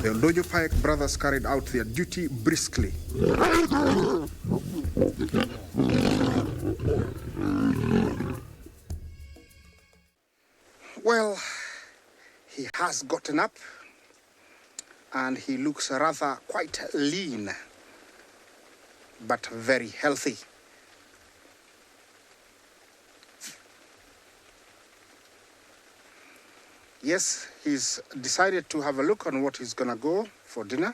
The OL'DONYO PAEK brothers carried out their duty briskly. Well, he has gotten up and he looks rather quite lean, but very healthy. Yes, he's decided to have a look on what he's gonna go for dinner,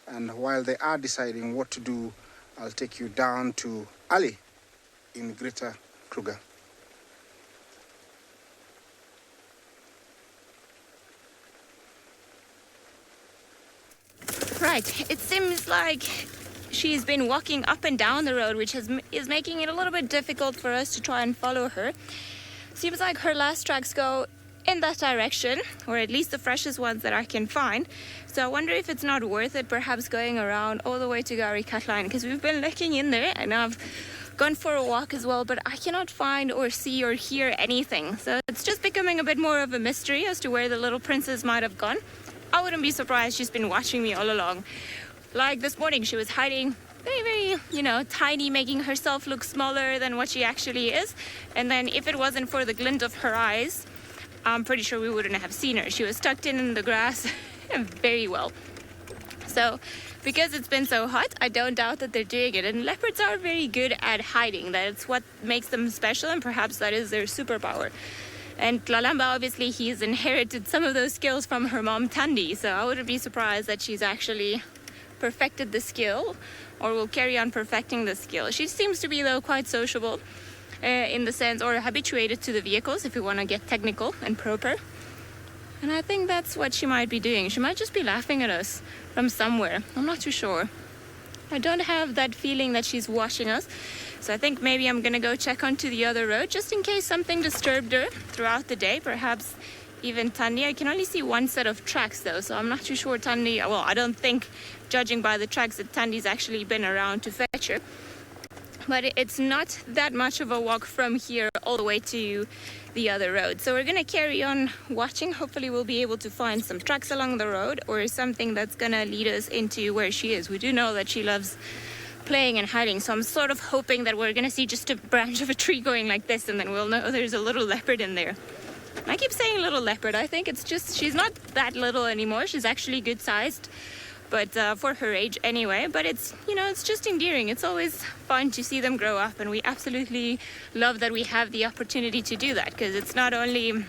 and while they are deciding what to do, I'll take you down to Ali in Greater Kruger. Right, it seems like she's been walking up and down the road, which is making it a little bit difficult for us to try and follow her. Seems like her last tracks go in that direction, or at least the freshest ones that I can find. So I wonder if it's not worth it perhaps going around all the way to Gari Katline, because we've been looking in there and I've gone for a walk as well, but I cannot find or see or hear anything. So it's just becoming a bit more of a mystery as to where the little princess might have gone. I wouldn't be surprised she's been watching me all along. Like this morning, she was hiding very, tiny, making herself look smaller than what she actually is. And then if it wasn't for the glint of her eyes, I'm pretty sure we wouldn't have seen her. She was tucked in the grass very well. So because it's been so hot, I don't doubt that they're doing it. And leopards are very good at hiding. That's what makes them special, and perhaps that is their superpower. And TLALAMBA, obviously, he's inherited some of those skills from her mom, Thandi. So I wouldn't be surprised that she's actually perfected the skill, or will carry on perfecting the skill. She seems to be, though, quite sociable in the sense, or habituated to the vehicles, if you want to get technical and proper. And I think that's what she might be doing. She might just be laughing at us from somewhere. I'm not too sure. I don't have that feeling that she's watching us. So I think maybe I'm going to go check onto the other road, just in case something disturbed her throughout the day. Perhaps even Thandi. I can only see one set of tracks, though, so I'm not too sure Thandi... Well, I don't think, judging by the tracks, that Thandi's actually been around to fetch her. but it's not that much of a walk from here all the way to the other road. So we're gonna carry on watching. Hopefully we'll be able to find some tracks along the road or something that's gonna lead us into where she is. We do know that she loves playing and hiding, so I'm sort of hoping that we're gonna see just a branch of a tree going like this, and then we'll know there's a little leopard in there. I keep saying little leopard. I think it's just she's not that little anymore. She's actually good sized, but for her age anyway. But it's, you know, it's just endearing. It's always fun to see them grow up, and we absolutely love that we have the opportunity to do that, because it's not only,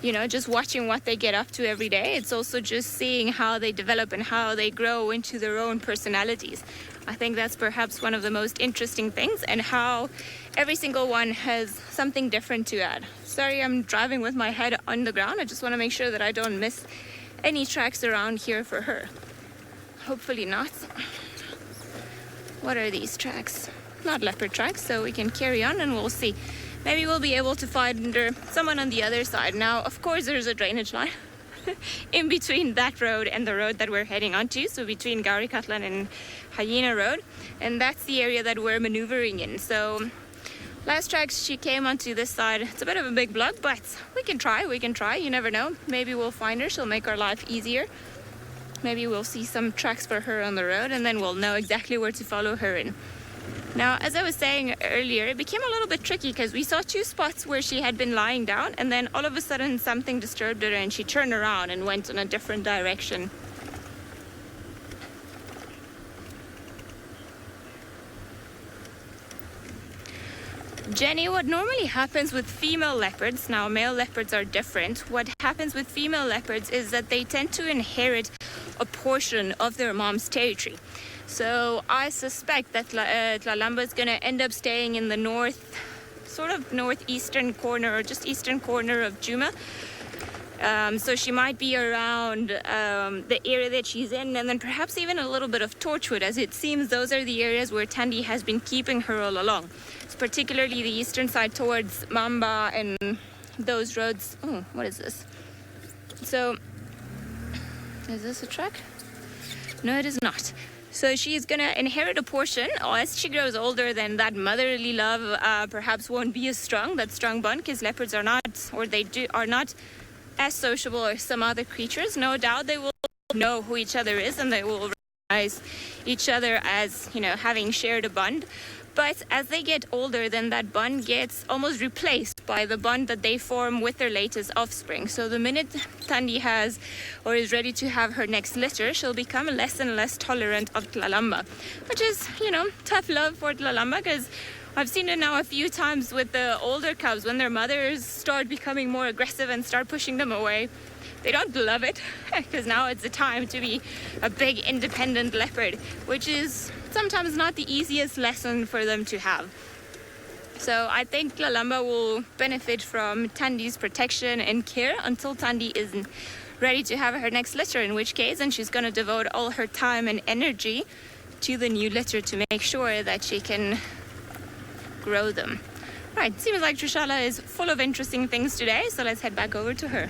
you know, just watching what they get up to every day. It's also just seeing how they develop and how they grow into their own personalities. I think that's perhaps one of the most interesting things, and how every single one has something different to add. Sorry, I'm driving with my head on the ground. I just want to make sure that I don't miss any tracks around here for her. Hopefully not. What are these tracks? Not leopard tracks, so we can carry on and we'll see. Maybe we'll be able to find someone on the other side. Now, of course, there's a drainage line in between that road and the road that we're heading onto, so between Gaurikatlan and Hyena Road, and that's the area that we're maneuvering in. So last tracks she came onto this side. It's a bit of a big block, but we can try, you never know. Maybe we'll find her, she'll make our life easier. Maybe we'll see some tracks for her on the road, and then we'll know exactly where to follow her in. Now, as I was saying earlier, it became a little bit tricky because we saw two spots where she had been lying down, and then all of a sudden something disturbed her and she turned around and went in a different direction. Jenny, what normally happens with female leopards, now male leopards are different, what happens with female leopards is that they tend to inherit a portion of their mom's territory. So I suspect that TLALAMBA is going to end up staying in the northeastern corner, or just eastern corner of Djuma. So she might be around the area that she's in, and then perhaps even a little bit of Torchwood, as it seems those are the areas where Thandi has been keeping her all along. So particularly the eastern side towards Mamba and those roads. Oh, what is this? So, is this a track? No, it is not. So she's going to inherit a portion. As she grows older, then that motherly love perhaps won't be as strong, that strong bond, because leopards are not, or are not as sociable as some other creatures. No doubt they will know who each other is, and they will recognize each other as, you know, having shared a bond. But as they get older, then that bond gets almost replaced by the bond that they form with their latest offspring. So the minute Thandi has, or is ready to have her next litter, she'll become less and less tolerant of TLALAMBA, which is, you know, tough love for TLALAMBA, because I've seen it now a few times with the older cubs when their mothers start becoming more aggressive and start pushing them away. They don't love it, because now it's the time to be a big independent leopard, which is sometimes not the easiest lesson for them to have. So I think TLALAMBA will benefit from Thandi's protection and care until Thandi is ready to have her next litter, in which case, and she's going to devote all her time and energy to the new litter to make sure that she can grow them. Right, seems like Trishala is full of interesting things today, so let's head back over to her.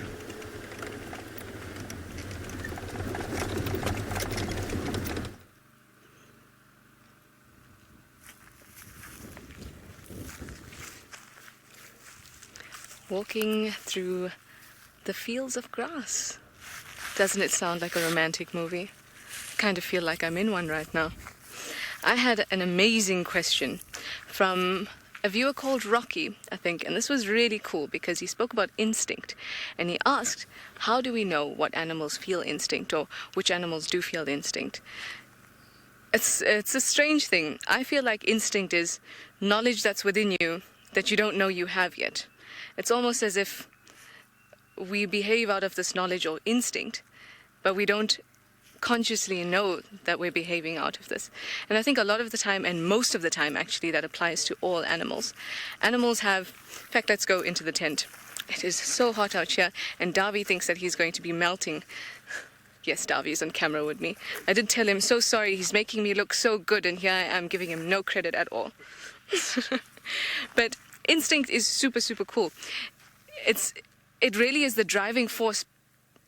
Walking through the fields of grass. Doesn't it sound like a romantic movie? I kind of feel like I'm in one right now. I had an amazing question from a viewer called Rocky, I think, and this was really cool because he spoke about instinct, and he asked, how do we know what animals feel instinct, or which animals do feel instinct? It's a strange thing. I feel like instinct is knowledge that's within you that you don't know you have yet. It's almost as if we behave out of this knowledge or instinct, but we don't consciously know that we're behaving out of this. And I think a lot of the time, and most of the time actually, that applies to all animals. Animals have, in fact, let's go into the tent. It is so hot out here, and Davi thinks that he's going to be melting. Yes, Davi is on camera with me. I did tell him, so sorry, he's making me look so good, and here I am giving him no credit at all. But instinct is super, super cool. It really is the driving force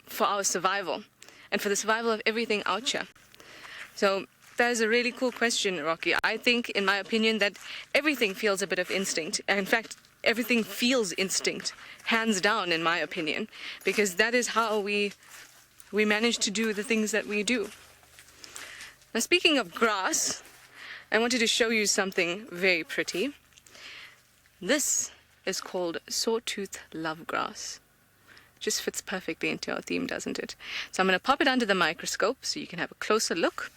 for our survival and for the survival of everything out here. So That is a really cool question, Rocky. I think, in my opinion, that everything feels a bit of instinct. In fact, everything feels instinct, hands down, in my opinion, because that is how we manage to do the things that we do. Now, speaking of grass, I wanted to show you something very pretty. This is called sawtooth lovegrass. Just fits perfectly into our theme, doesn't it? So I'm going to pop it under the microscope so you can have a closer look.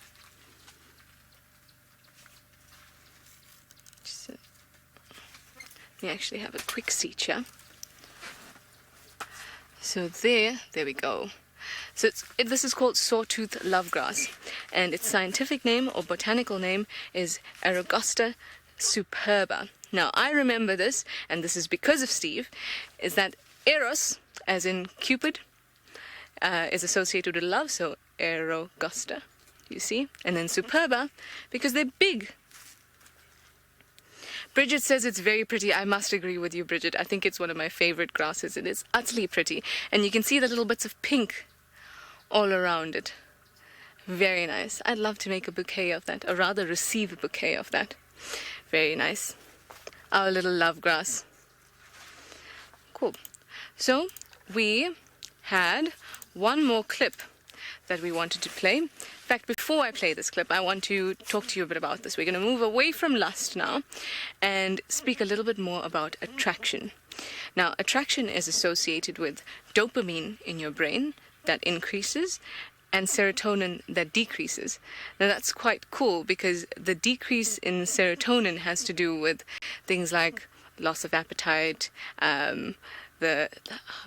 Let me actually have a quick seat. So there we go. So this is called sawtooth lovegrass, and its scientific name or botanical name is Aragosta superba. Now, I remember this, and this is because of Steve, is that Eros, as in Cupid, is associated with love, so Aragosta, you see? And then superba, because they're big. Bridget says it's very pretty. I must agree with you, Bridget. I think it's one of my favorite grasses. It is utterly pretty. And you can see the little bits of pink all around it. Very nice. I'd love to make a bouquet of that, or rather receive a bouquet of that. Very nice. Our little love grass. Cool. So we had one more clip that we wanted to play. In fact, before I play this clip, I want to talk to you a bit about this. We're going to move away from lust now and speak a little bit more about attraction. Now, attraction is associated with dopamine in your brain that increases and serotonin that decreases. Now, that's quite cool because the decrease in serotonin has to do with things like loss of appetite, the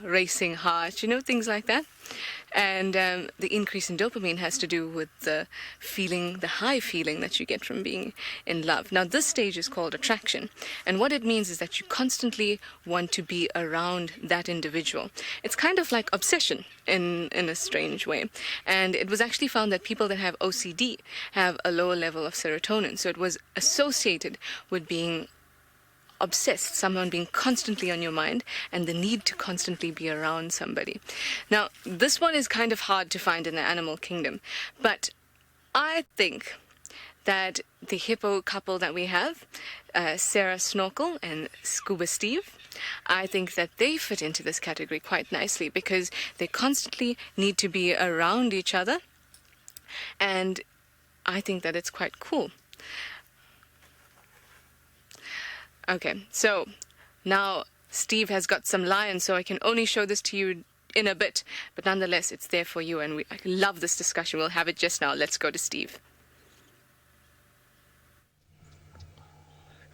racing heart, things like that. And the increase in dopamine has to do with the high feeling that you get from being in love. Now, this stage is called attraction. And what it means is that you constantly want to be around that individual. It's kind of like obsession in a strange way. And it was actually found that people that have OCD have a lower level of serotonin. So it was associated with being obsessed, someone being constantly on your mind, and the need to constantly be around somebody. Now, this one is kind of hard to find in the animal kingdom, but I think that the hippo couple that we have, Sarah Snorkel and Scuba Steve, I think that they fit into this category quite nicely because they constantly need to be around each other, and I think that it's quite cool. Okay, so now Steve has got some lions, so I can only show this to you in a bit, but nonetheless, it's there for you, and I love this discussion. We'll have it just now. Let's go to Steve.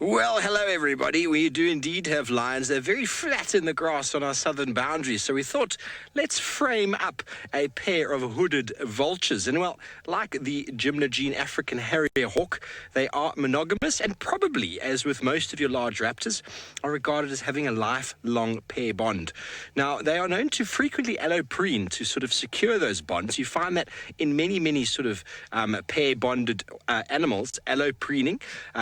Well, hello everybody. We do indeed have lions. They're very flat in the grass on our southern boundary, so we thought let's frame up a pair of hooded vultures. And well, like the gymnogene African harrier hawk, they are monogamous and probably, as with most of your large raptors, are regarded as having a lifelong pair bond. Now, they are known to frequently alloprene to sort of secure those bonds. You find that in many sort of pair bonded animals, alloprening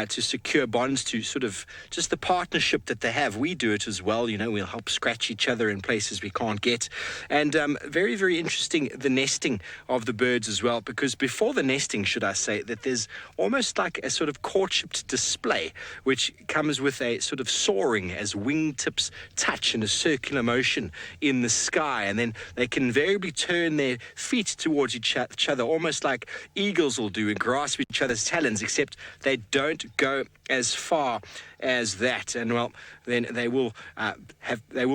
to secure bonds, to sort of just the partnership that they have. We do it as well, we'll help scratch each other in places we can't get. And very interesting, the nesting of the birds as well, because before the nesting, should I say, that there's almost like a sort of courtship display, which comes with a sort of soaring as wingtips touch in a circular motion in the sky, and then they can invariably turn their feet towards each other, almost like eagles will do and grasp each other's talons, except they don't go as far as that. And well, then they will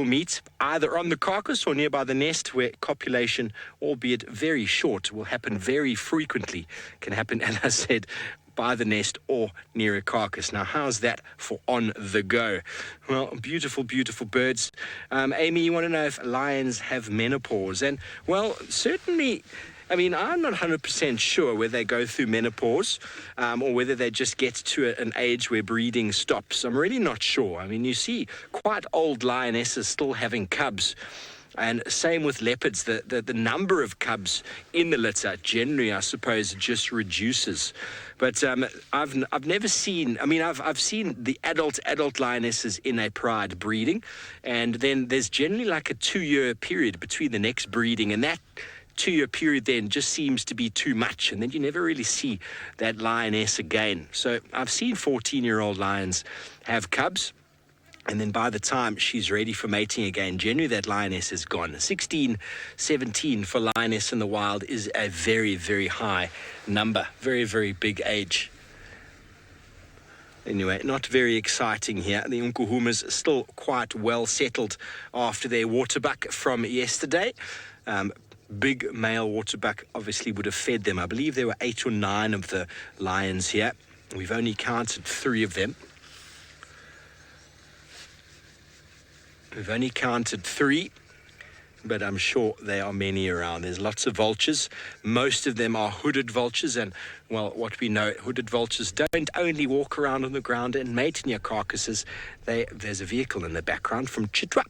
meet either on the carcass or nearby the nest, where copulation, albeit very short, will happen very frequently. Can happen, as I said, by the nest or near a carcass. Now, how's that for on the go? Well, beautiful birds. Amy, you want to know if lions have menopause? And well, certainly, I mean, I'm not 100% sure whether they go through menopause or whether they just get to an age where breeding stops. I'm really not sure. I mean, you see quite old lionesses still having cubs. And same with leopards. The number of cubs in the litter generally, I suppose, just reduces. But I've never seen. I mean, I've seen the adult lionesses in a pride breeding, and then there's generally like a 2-year period between the next breeding, and that 2-year period then just seems to be too much, and then you never really see that lioness again. So I've seen 14-year-old lions have cubs, and then by the time she's ready for mating again, generally that lioness is gone. 16, 17 for lioness in the wild is a very, very high number, very, very big age. Anyway, not very exciting here. The Nkuhumas still quite well settled after their waterbuck from yesterday. Big male waterbuck obviously would have fed them. I believe there were 8 or 9 of the lions here. We've only counted 3 of them. We've only counted 3, but I'm sure there are many around. There's lots of vultures. Most of them are hooded vultures, and, well, what we know, hooded vultures don't only walk around on the ground and mate near carcasses. There's a vehicle in the background from Chitwa.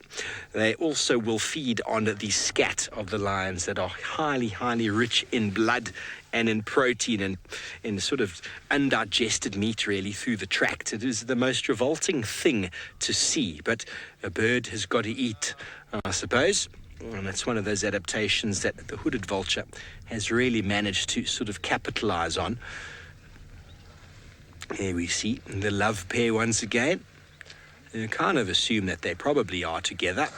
They also will feed on the scat of the lions that are highly, highly rich in blood and in protein and in sort of undigested meat, really, through the tract. It is the most revolting thing to see, but a bird has got to eat, I suppose. And it's one of those adaptations that the hooded vulture has really managed to sort of capitalize on. Here we see the love pair once again. You kind of assume that they probably are together.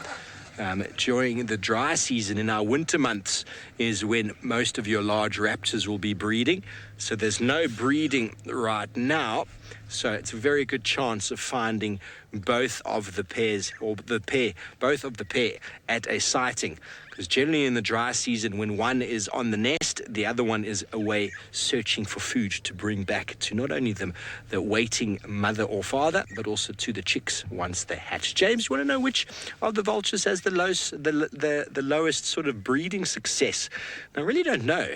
During the dry season in our winter months is when most of your large raptors will be breeding. So there's no breeding right now. So it's a very good chance of finding both of the pairs, or both of the pair at a sighting. Because generally in the dry season, when one is on the nest, the other one is away searching for food to bring back to not only the waiting mother or father, but also to the chicks once they hatch. James, you want to know which of the vultures has the lowest sort of breeding success? I really don't know.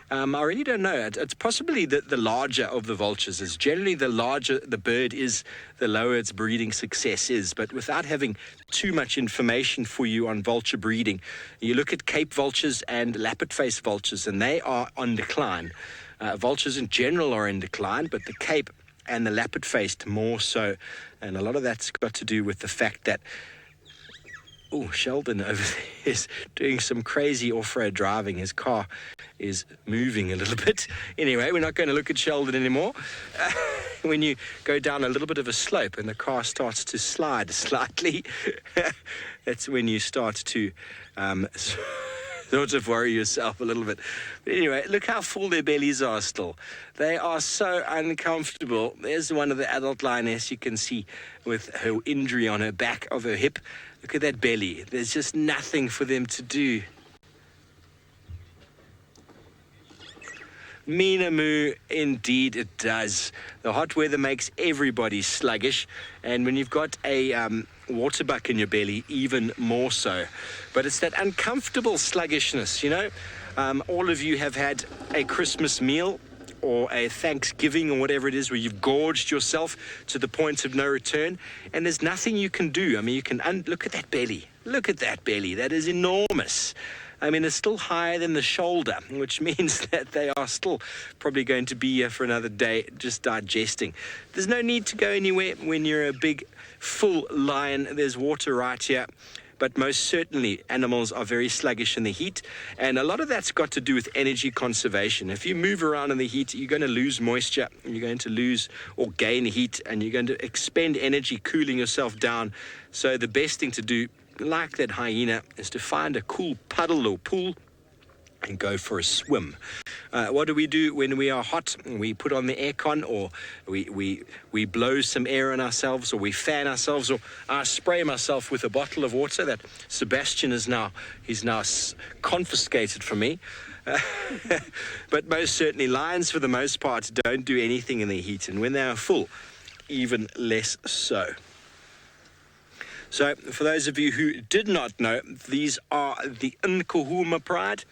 It's possibly the larger of the vultures. Is generally the larger the bird is, the lower its breeding success is. But without having too much information for you on vulture breeding, you look at Cape vultures and lappet-faced vultures, and they are on decline. Vultures in general are in decline, but the Cape and the lappet-faced more so. And a lot of that's got to do with the fact that Sheldon over there is doing some crazy off-road driving. His car is moving a little bit. Anyway, we're not going to look at Sheldon anymore. When you go down a little bit of a slope and the car starts to slide slightly, that's when you start to sort of worry yourself a little bit. But anyway, look how full their bellies are still. They are so uncomfortable. There's one of the adult lioness you can see with her injury on her back of her hip. Look at that belly. There's just nothing for them to do. Minamu, indeed it does. The hot weather makes everybody sluggish, and when you've got a waterbuck in your belly, even more so. But it's that uncomfortable sluggishness, you know. All of you have had a Christmas meal or a Thanksgiving or whatever it is where you've gorged yourself to the point of no return, and there's nothing you can do. I mean, you can look at that belly. Look at that belly. That is enormous. I mean, it's still higher than the shoulder, which means that they are still probably going to be here for another day just digesting. There's no need to go anywhere when you're a big, full lion. There's water right here. But most certainly, animals are very sluggish in the heat. And a lot of that's got to do with energy conservation. If you move around in the heat, you're going to lose moisture. You're going to lose or gain heat. And you're going to expend energy cooling yourself down. So the best thing to do, like that hyena, is to find a cool puddle or pool and go for a swim. What do we do when we are hot? We put on the aircon, or we blow some air on ourselves, or we fan ourselves, or I spray myself with a bottle of water that Sebastian is now confiscated from me. But most certainly, lions for the most part don't do anything in the heat, and when they are full, even less so. So, for those of you who did not know, these are the Nkuhuma pride.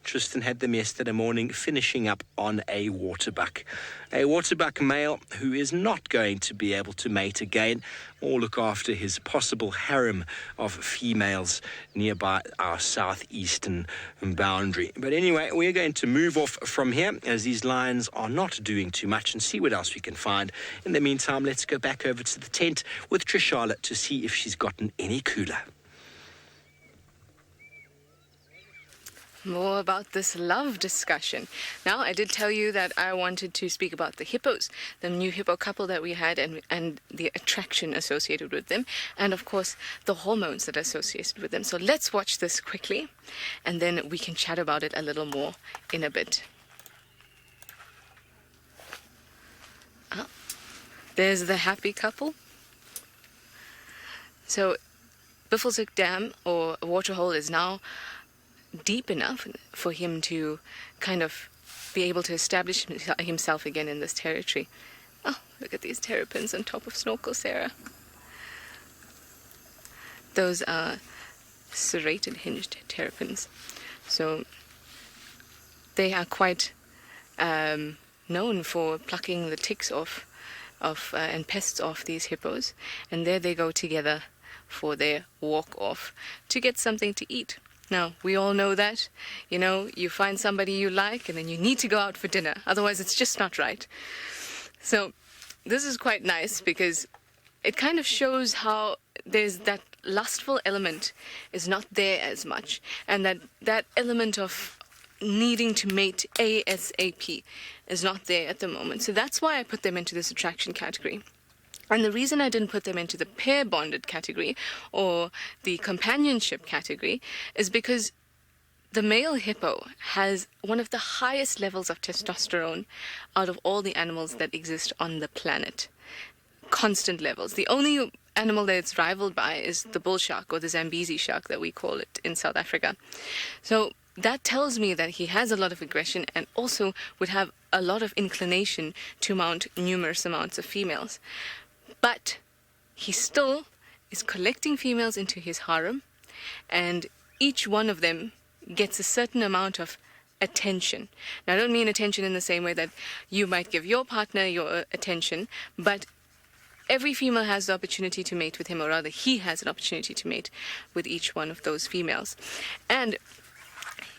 Tristan had them yesterday morning, finishing up on a waterbuck. A waterbuck male who is not going to be able to mate again or look after his possible harem of females nearby our southeastern boundary. But anyway, we're going to move off from here as these lions are not doing too much and see what else we can find. In the meantime, let's go back over to the tent with Trishala to see if she's gotten any cooler. more about this love discussion. Now, I did tell you that I wanted to speak about the hippos, the new hippo couple that we had, and the attraction associated with them, and of course, the hormones that are associated with them. So let's watch this quickly, and then we can chat about it a little more in a bit. Oh, there's the happy couple. So, Buffelshoek Dam, or waterhole, is now deep enough for him to kind of be able to establish himself again in this territory. Oh, look at these terrapins on top of Snorkel, Sarah. Those are serrated hinged terrapins. So they are quite known for plucking the ticks off and pests off these hippos, and there they go together for their walk off to get something to eat. Now, we all know that, you find somebody you like and then you need to go out for dinner. Otherwise, it's just not right. So this is quite nice because it kind of shows how there's that lustful element is not there as much. And that element of needing to mate ASAP is not there at the moment. So that's why I put them into this attraction category. And the reason I didn't put them into the pair-bonded category or the companionship category is because the male hippo has one of the highest levels of testosterone out of all the animals that exist on the planet. Constant levels. The only animal that it's rivaled by is the bull shark, or the Zambezi shark that we call it in South Africa. So that tells me that he has a lot of aggression and also would have a lot of inclination to mount numerous amounts of females. But he still is collecting females into his harem, and each one of them gets a certain amount of attention. Now, I don't mean attention in the same way that you might give your partner your attention, but every female has the opportunity to mate with him, or rather, he has an opportunity to mate with each one of those females. And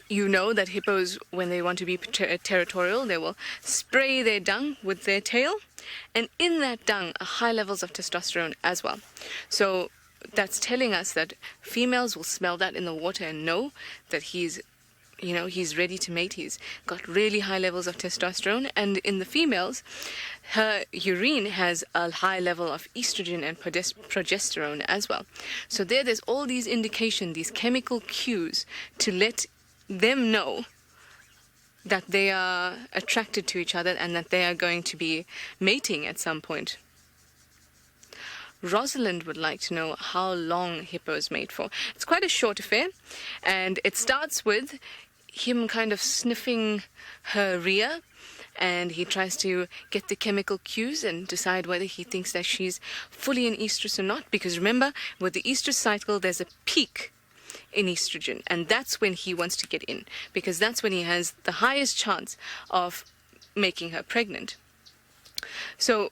you know that hippos, when they want to be territorial, they will spray their dung with their tail, and in that dung are high levels of testosterone as well. So that's telling us that females will smell that in the water and know that he's ready to mate. He's got really high levels of testosterone, and in the females, her urine has a high level of estrogen and progesterone as well. So there's all these indications, these chemical cues to let them know that they are attracted to each other and that they are going to be mating at some point. Rosalind would like to know how long hippos mate for. It's quite a short affair, and it starts with him kind of sniffing her rear, and he tries to get the chemical cues and decide whether he thinks that she's fully in estrus or not, because remember, with the estrus cycle, there's a peak in estrogen, and that's when he wants to get in, because that's when he has the highest chance of making her pregnant. So,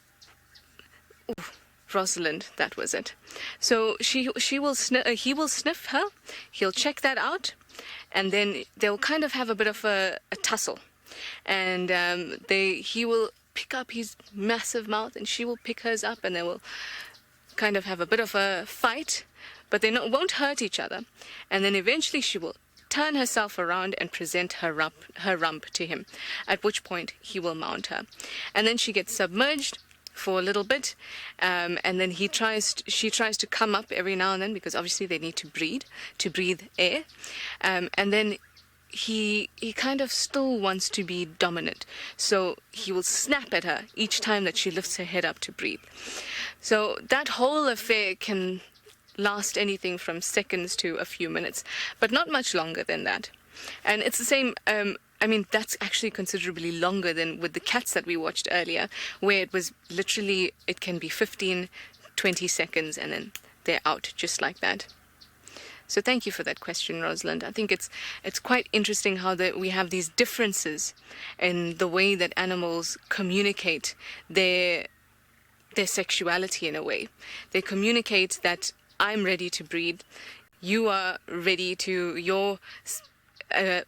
Rosalind, that was it. So he will sniff her, he'll check that out, and then they'll kind of have a bit of a tussle, and he will pick up his massive mouth and she will pick hers up, and they will kind of have a bit of a fight, but they won't hurt each other. And then eventually she will turn herself around and present her rump to him, at which point he will mount her. And then she gets submerged for a little bit, and then she tries to come up every now and then, because obviously they need to breathe air, and then he kind of still wants to be dominant, so he will snap at her each time that she lifts her head up to breathe. So that whole affair can last anything from seconds to a few minutes, but not much longer than that. And it's the same, that's actually considerably longer than with the cats that we watched earlier, where it was literally, it can be 15, 20 seconds, and then they're out just like that. So thank you for that question, Rosalind. I think it's quite interesting how we have these differences in the way that animals communicate their sexuality in a way. They communicate that I'm ready to breed, you are ready to,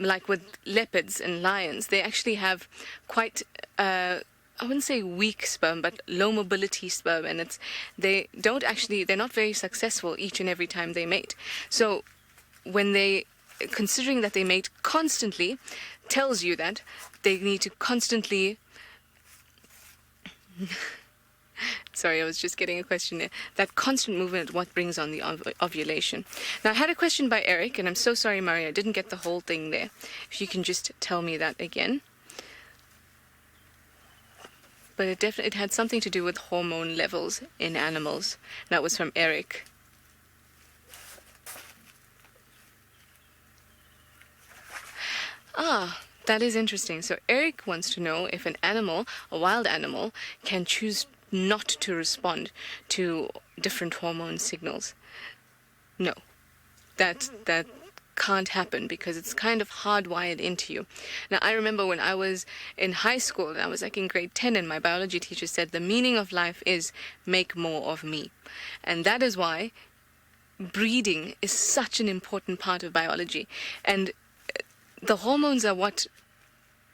like with leopards and lions, they actually have quite, I wouldn't say weak sperm, but low mobility sperm, and they're not very successful each and every time they mate. So when they considering that they mate constantly, tells you that they need to constantly... Sorry, I was just getting a question there. That constant movement is what brings on the ovulation. Now, I had a question by Eric, and I'm so sorry, Maria, I didn't get the whole thing there. If you can just tell me that again. But it had something to do with hormone levels in animals. That was from Eric. That is interesting. So Eric wants to know if an animal, a wild animal, can choose not to respond to different hormone signals. No, that can't happen because it's kind of hardwired into you. Now, I remember when I was in high school, and I was like in grade 10, and my biology teacher said the meaning of life is make more of me. And that is why breeding is such an important part of biology. And the hormones are what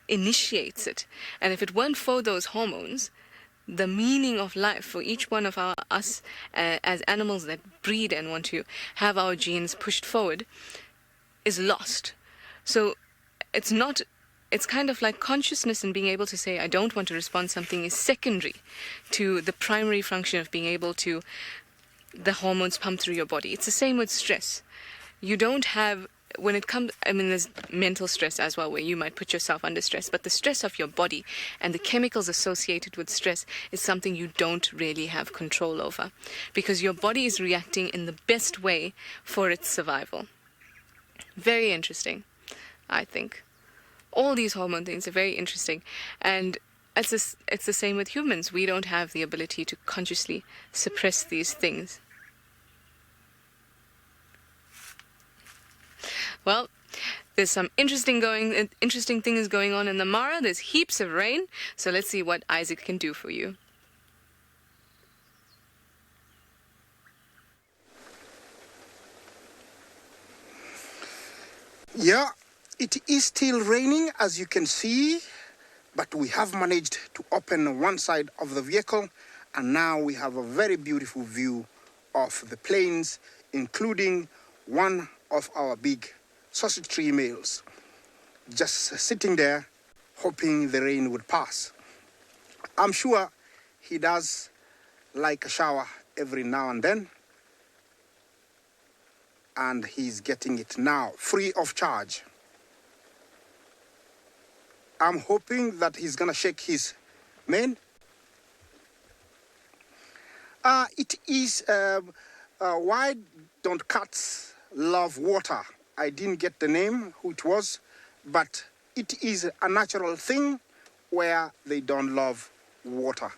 initiates it. And if it weren't for those hormones, the meaning of life for each one of us as animals that breed and want to have our genes pushed forward is lost. So it's kind of like consciousness and being able to say, I don't want to respond to something is secondary to the primary function of being able to, the hormones pump through your body. It's the same with stress. You don't have, when it comes, I mean, there's mental stress as well, where you might put yourself under stress, but the stress of your body and the chemicals associated with stress is something you don't really have control over, because your body is reacting in the best way for its survival. Very interesting, I think. All these hormone things are very interesting, and it's the same with humans. We don't have the ability to consciously suppress these things. Well, there's some interesting things going on in the Mara. There's heaps of rain. So let's see what Isaac can do for you. Yeah, it is still raining, as you can see, but we have managed to open one side of the vehicle, and now we have a very beautiful view of the plains, including one of our big sausage tree males, just sitting there hoping the rain would pass. I'm sure he does like a shower every now and then, and he's getting it now free of charge. I'm hoping that he's gonna shake his mane. It is why don't cats love water? I didn't get the name, who it was, but it is a natural thing where they don't love water.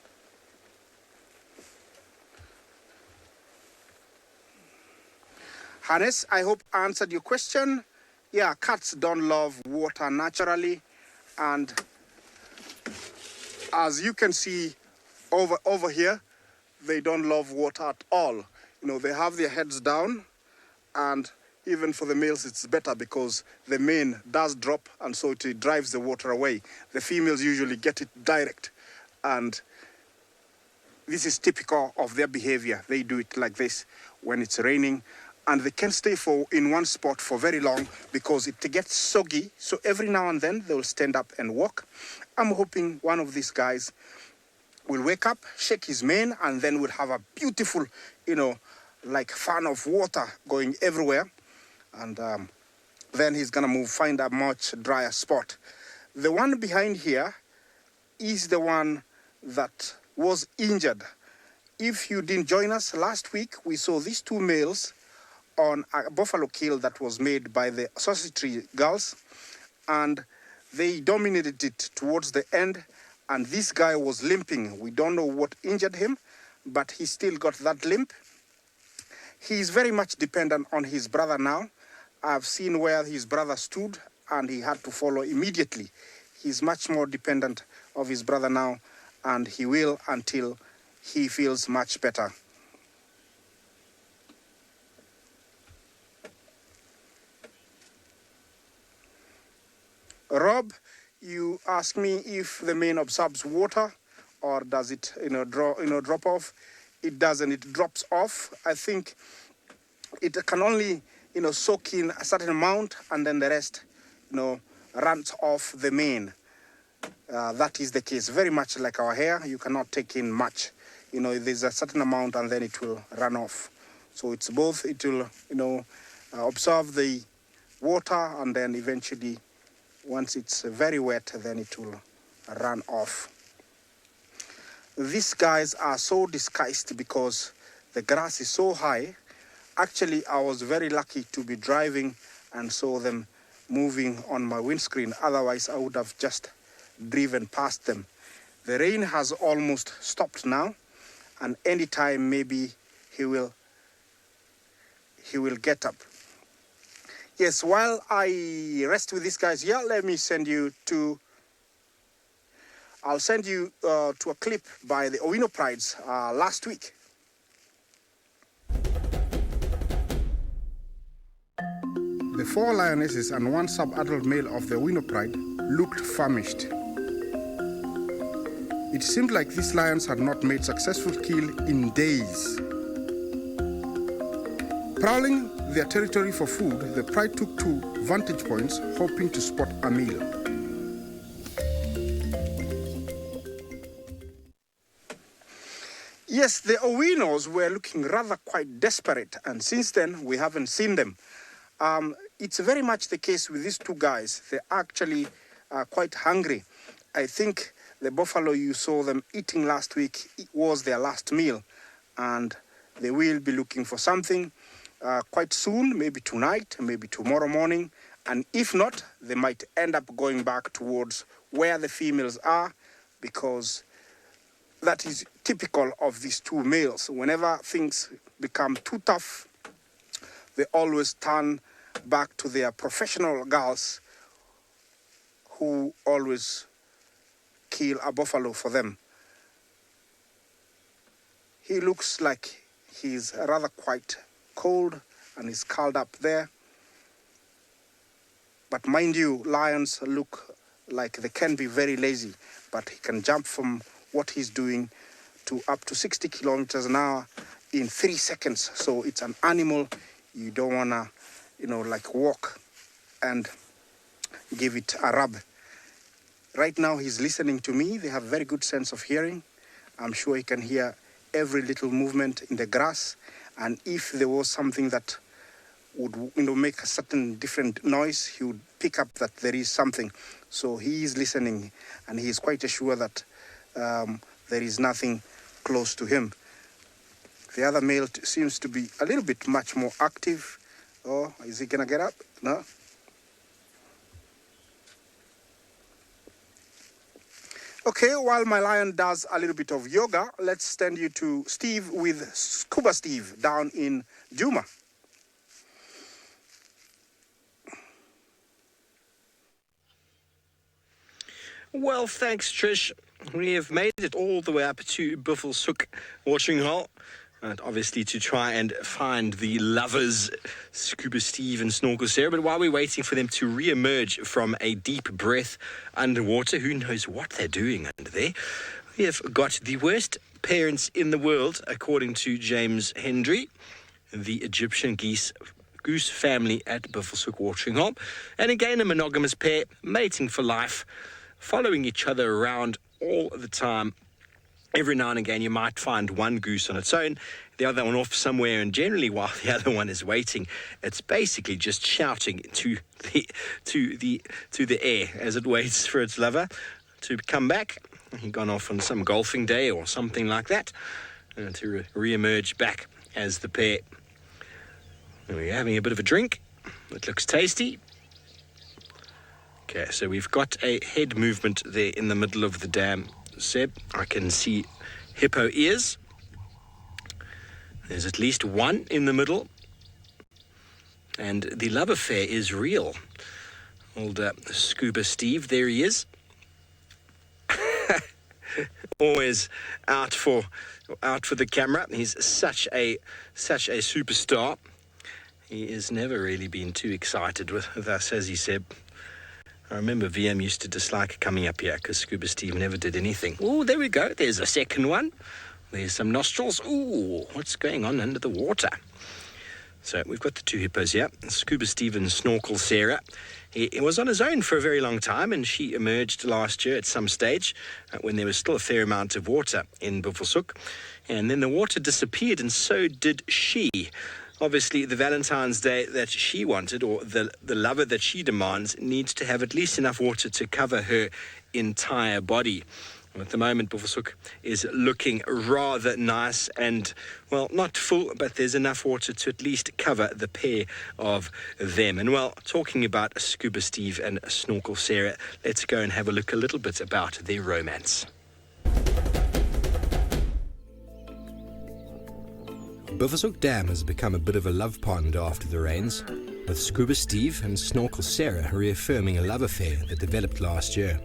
Hannes, I hope I answered your question. Yeah, cats don't love water naturally, and as you can see over here, they don't love water at all. You know, they have their heads down, and even for the males it's better because the mane does drop, and so it drives the water away. The females usually get it direct, and this is typical of their behavior. They do it like this when it's raining, and they can stay in one spot for very long because it gets soggy. So every now and then they will stand up and walk. I'm hoping one of these guys will wake up, shake his mane, and then we'll have a beautiful, like fan of water going everywhere. And then he's gonna find a much drier spot. The one behind here is the one that was injured. If you didn't join us last week, we saw these two males on a buffalo kill that was made by the sausage tree girls, and they dominated it towards the end, and this guy was limping. We don't know what injured him, but he still got that limp. He's very much dependent on his brother now. I've seen where his brother stood and he had to follow immediately. He's much more dependent of his brother now, and he will until he feels much better. Rob, you asked me if the mane absorbs water or does it drop off. It doesn't. It drops off. I think it can only soak in a certain amount, and then the rest, runs off the mane. That is the case. Very much like our hair, you cannot take in much. There's a certain amount, and then it will run off. So it's both. It will, absorb the water, and then eventually, once it's very wet, then it will run off. These guys are so disguised because the grass is so high. Actually, I was very lucky to be driving and saw them moving on my windscreen. Otherwise, I would have just driven past them. The rain has almost stopped now, and anytime maybe he will get up. Yes, while I rest with these guys here, let me send you to... I'll send you to a clip by the Owino Prides last week. The 4 lionesses and 1 sub-adult male of the Owino Pride looked famished. It seemed like these lions had not made successful kill in days. Prowling their territory for food, the pride took 2 vantage points, hoping to spot a meal. Yes, the Owinos were looking rather quite desperate, and since then we haven't seen them. It's very much the case with these 2 guys. They actually are quite hungry. I think the buffalo you saw them eating last week, it was their last meal, and they will be looking for something quite soon, maybe tonight, maybe tomorrow morning, and if not, they might end up going back towards where the females are, because that is typical of these 2 males. Whenever things become too tough, they always turn back to their professional girls who always kill a buffalo for them. He looks like he's rather quite cold and is curled up there. But mind you, lions look like they can be very lazy, but he can jump from what he's doing to up to 60 kilometers an hour in 3 seconds. So it's an animal you don't want to, walk and give it a rub. Right now he's listening to me. They have very good sense of hearing. I'm sure he can hear every little movement in the grass. And if there was something that would, make a certain different noise, he would pick up that there is something. So he is listening, and he is quite sure that there is nothing close to him. The other male seems to be a little bit much more active. Oh, is he gonna get up? No? Okay, while my lion does a little bit of yoga, let's send you to Steve with Scuba Steve down in Juma. Well, thanks, Trish. We have made it all the way up to Buffelshoek watering hole. And obviously to try and find the lovers, Scuba Steve and Snorkel Sarah. But while we're waiting for them to re-emerge from a deep breath underwater, who knows what they're doing under there, we have got the worst parents in the world, according to James Hendry, the Egyptian goose family at Buffelshoek watering hole. And again, a monogamous pair, mating for life, following each other around all the time. Every now and again, you might find one goose on its own, the other one off somewhere, and generally while the other one is waiting, it's basically just shouting to the air as it waits for its lover to come back. He's gone off on some golfing day or something like that, to re-emerge back as the pair. We're having a bit of a drink. It looks tasty. Okay, so we've got a head movement there in the middle of the dam, Seb. I can see hippo ears. There's at least one in the middle. And the love affair is real. Old Scuba Steve, there he is. Always out for the camera. He's such a superstar. He has never really been too excited with us, has he, Seb? I remember VM used to dislike coming up here because Scuba Steve never did anything. Oh, there we go. There's a second one. There's some nostrils. Ooh, what's going on under the water? So we've got the two hippos here, Scuba Steve and Snorkel Sarah. He was on his own for a very long time, and she emerged last year at some stage when there was still a fair amount of water in Buffelshoek. And then the water disappeared, and so did she. Obviously, the Valentine's Day that she wanted, or the lover that she demands, needs to have at least enough water to cover her entire body. At the moment, Buffelshoek is looking rather nice and, well, not full, but there's enough water to at least cover the pair of them. And, well, talking about Scuba Steve and Snorkel Sarah, let's go and have a look a little bit about their romance. Buffelshoek Dam has become a bit of a love pond after the rains, with Scuba Steve and Snorkel Sarah reaffirming a love affair that developed last year.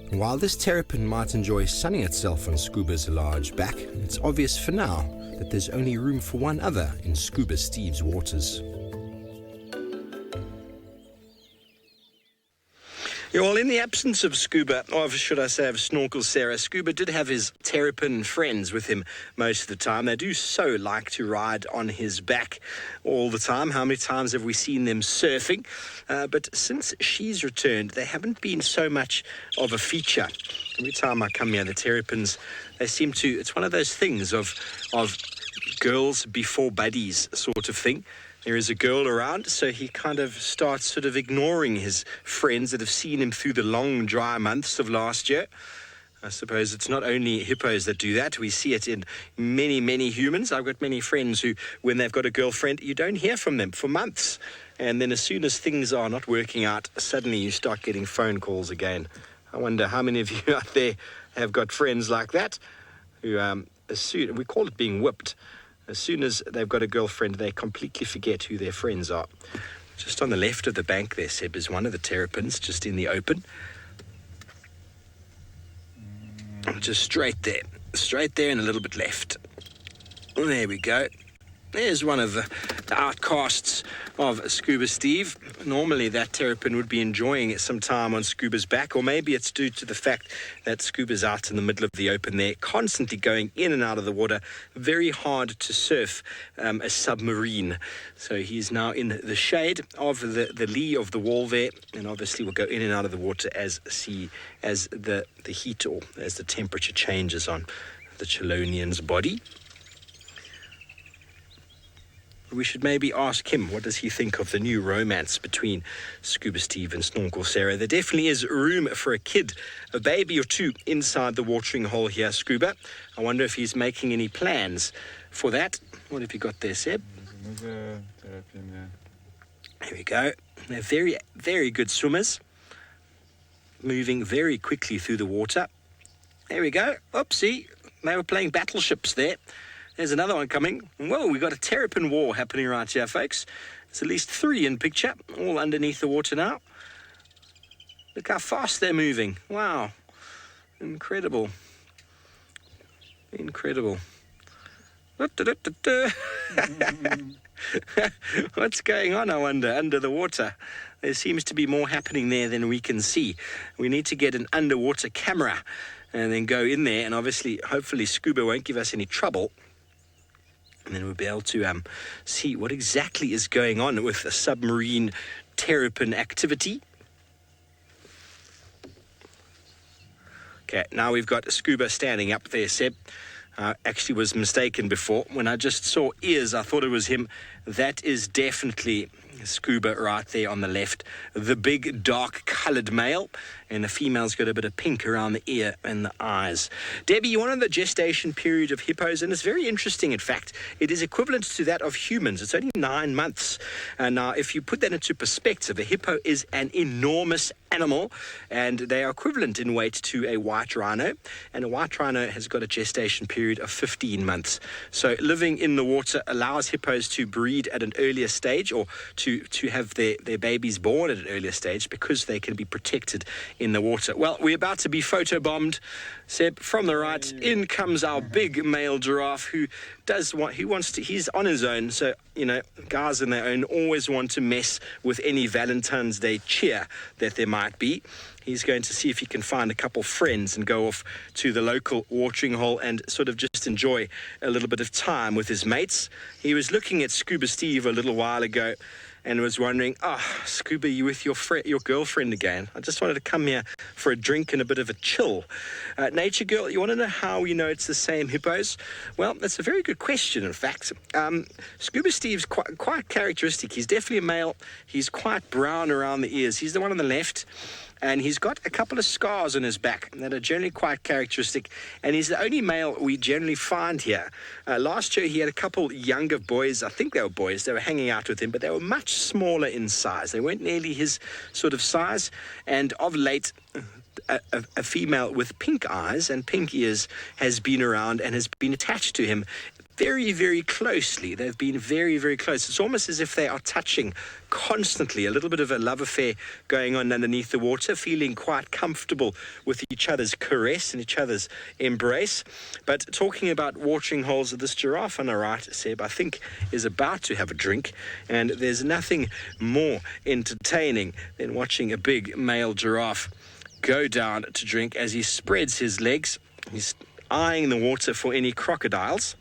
While this terrapin might enjoy sunning itself on Scuba's large back, it's obvious for now that there's only room for one other in Scuba Steve's waters. Yeah, well, in the absence of Scuba, or should I say of Snorkel Sarah, Scuba did have his terrapin friends with him most of the time. They do so like to ride on his back all the time. How many times have we seen them surfing? But since she's returned, they haven't been so much of a feature. Every time I come here, the terrapins, they seem to, it's one of those things of girls before buddies sort of thing. There is a girl around, so he kind of starts sort of ignoring his friends that have seen him through the long, dry months of last year. I suppose it's not only hippos that do that. We see it in many, many humans. I've got many friends who, when they've got a girlfriend, you don't hear from them for months. And then as soon as things are not working out, suddenly you start getting phone calls again. I wonder how many of you out there have got friends like that who, as soon, we call it being whipped. As soon as they've got a girlfriend, they completely forget who their friends are. Just on the left of the bank there, Seb, is one of the terrapins, just in the open. Just straight there and a little bit left. There we go. There's one of the outcasts of Scuba Steve. Normally that terrapin would be enjoying some time on Scuba's back, or maybe it's due to the fact that Scuba's out in the middle of the open there, constantly going in and out of the water. Very hard to surf a submarine. So he's now in the shade of the lee of the wall there, and obviously will go in and out of the water as the heat, or as the temperature changes on the Chelonian's body. We should maybe ask him, what does he think of the new romance between Scuba Steve and Snorkel Sarah? There definitely is room for a kid, a baby or two, inside the watering hole here, Scuba. I wonder if he's making any plans for that. What have you got there, Seb? There we go. They're very, very good swimmers, moving very quickly through the water. There we go. Oopsie, they were playing battleships there. There's another one coming. Whoa, we got a terrapin war happening right here, folks. There's at least 3 in picture, all underneath the water now. Look how fast they're moving. Wow. Incredible. Incredible. What's going on, I wonder, under the water? There seems to be more happening there than we can see. We need to get an underwater camera and then go in there, and obviously, hopefully, Scuba won't give us any trouble. And then we'll be able to see what exactly is going on with the submarine terrapin activity. Okay, now we've got Scuba standing up there, Seb. Actually was mistaken before. When I just saw ears, I thought it was him. That is definitely Scuba right there on the left. The big, dark-coloured male. And the female's got a bit of pink around the ear and the eyes. Debbie, you wanted the gestation period of hippos, and it's very interesting, in fact. It is equivalent to that of humans. It's only 9 months. And now, if you put that into perspective, a hippo is an enormous animal, and they are equivalent in weight to a white rhino. And a white rhino has got a gestation period of 15 months. So living in the water allows hippos to breed at an earlier stage, or to have their babies born at an earlier stage, because they can be protected in the water. Well, we're about to be photobombed. Seb, from the right, in comes our big male giraffe, who he's on his own, so, guys on their own always want to mess with any Valentine's Day cheer that there might be. He's going to see if he can find a couple friends and go off to the local watering hole and sort of just enjoy a little bit of time with his mates. He was looking at Scuba Steve a little while ago and was wondering, Scuba, you with your girlfriend again? I just wanted to come here for a drink and a bit of a chill. Nature Girl, you want to know how we know it's the same hippos? Well, that's a very good question, in fact. Scuba Steve's quite characteristic. He's definitely a male. He's quite brown around the ears. He's the one on the left. And he's got a couple of scars on his back that are generally quite characteristic. And he's the only male we generally find here. Last year, he had a couple younger boys. I think they were boys. They were hanging out with him, but they were much smaller in size. They weren't nearly his sort of size. And of late, a female with pink eyes and pink ears has been around and has been attached to him very, very closely. They've been very, very close. It's almost as if they are touching constantly, a little bit of a love affair going on underneath the water, feeling quite comfortable with each other's caress and each other's embrace. But talking about watering holes, this giraffe on the right, Seb, I think is about to have a drink, and there's nothing more entertaining than watching a big male giraffe go down to drink as he spreads his legs. He's eyeing the water for any crocodiles.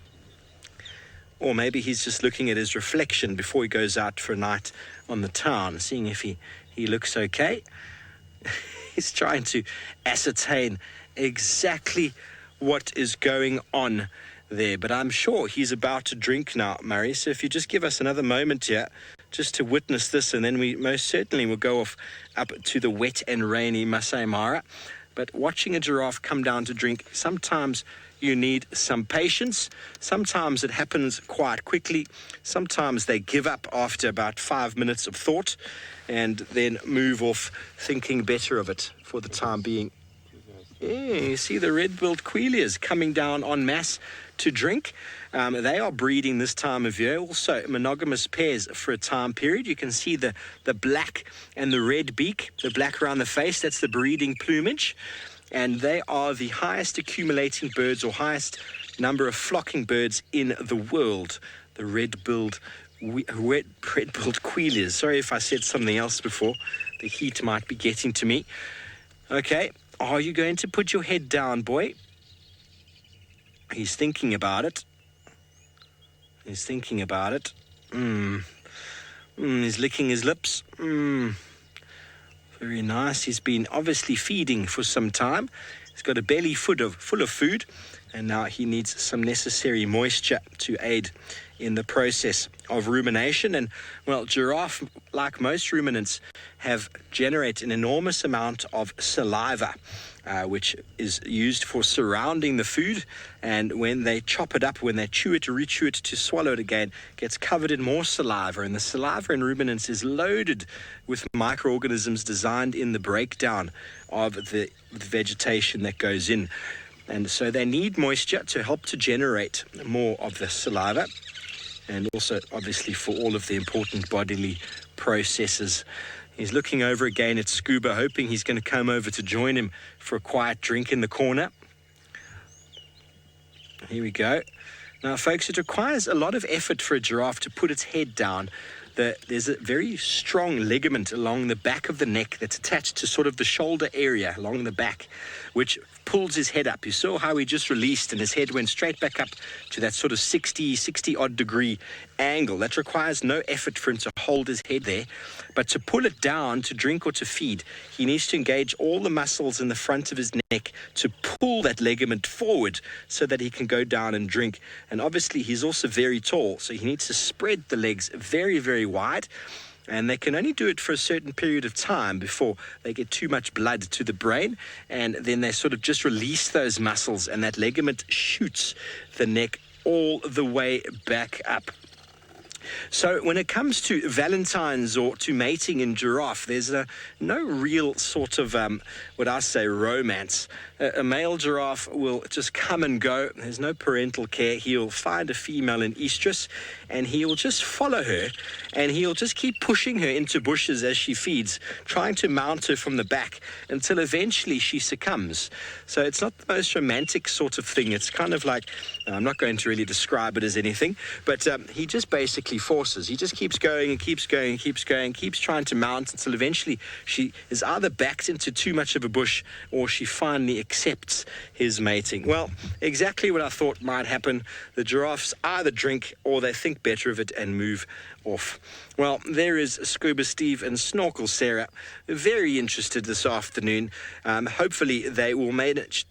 Or maybe he's just looking at his reflection before he goes out for a night on the town, seeing if he looks okay. He's trying to ascertain exactly what is going on there. But I'm sure he's about to drink now, Murray. So if you just give us another moment here just to witness this, and then we most certainly will go off up to the wet and rainy Maasai Mara. But watching a giraffe come down to drink, sometimes you need some patience. Sometimes it happens quite quickly. Sometimes they give up after about 5 minutes of thought and then move off thinking better of it for the time being. Yeah, you see the red-billed quailias coming down en masse to drink. They are breeding this time of year. Also monogamous pairs for a time period. You can see the black and the red beak, the black around the face. That's the breeding plumage. And they are the highest accumulating birds or highest number of flocking birds in the world. The red-billed quailias. Sorry if I said something else before. The heat might be getting to me. Okay, are you going to put your head down, boy? He's thinking about it. He's thinking about it. He's licking his lips. Very nice. He's been obviously feeding for some time. He's got a belly full of food, and now he needs some necessary moisture to aid in the process of rumination. And, well, giraffe, like most ruminants, generate an enormous amount of saliva, which is used for surrounding the food. And when they chop it up, when they chew it or rechew it to swallow it again, it gets covered in more saliva. And the saliva in ruminants is loaded with microorganisms designed in the breakdown of the vegetation that goes in. And so they need moisture to help to generate more of the saliva, and also obviously for all of the important bodily processes. He's looking over again at Scuba, hoping he's going to come over to join him for a quiet drink in the corner. Here we go. Now, folks, it requires a lot of effort for a giraffe to put its head down. There's a very strong ligament along the back of the neck that's attached to sort of the shoulder area along the back, which pulls his head up. You saw how he just released and his head went straight back up to that sort of 60 odd degree angle. That requires no effort for him to hold his head there. But to pull it down, to drink or to feed, he needs to engage all the muscles in the front of his neck to pull that ligament forward so that he can go down and drink. And obviously he's also very tall, so he needs to spread the legs very, very wide. And they can only do it for a certain period of time before they get too much blood to the brain. And then they sort of just release those muscles, and that ligament shoots the neck all the way back up. So when it comes to Valentine's or to mating in giraffe, there's no real sort of, romance. A male giraffe will just come and go. There's no parental care. He'll find a female in estrus and he'll just follow her and he'll just keep pushing her into bushes as she feeds, trying to mount her from the back until eventually she succumbs. So it's not the most romantic sort of thing. It's kind of like, I'm not going to really describe it as anything, but he just basically forces. He just keeps going and keeps going and keeps going, keeps trying to mount until eventually she is either backed into too much of a bush or she finally accepts his mating. Well, exactly what I thought might happen. The giraffes either drink or they think better of it and move off. Well, there is Scuba Steve and Snorkel Sarah, very interested this afternoon. Hopefully they will manage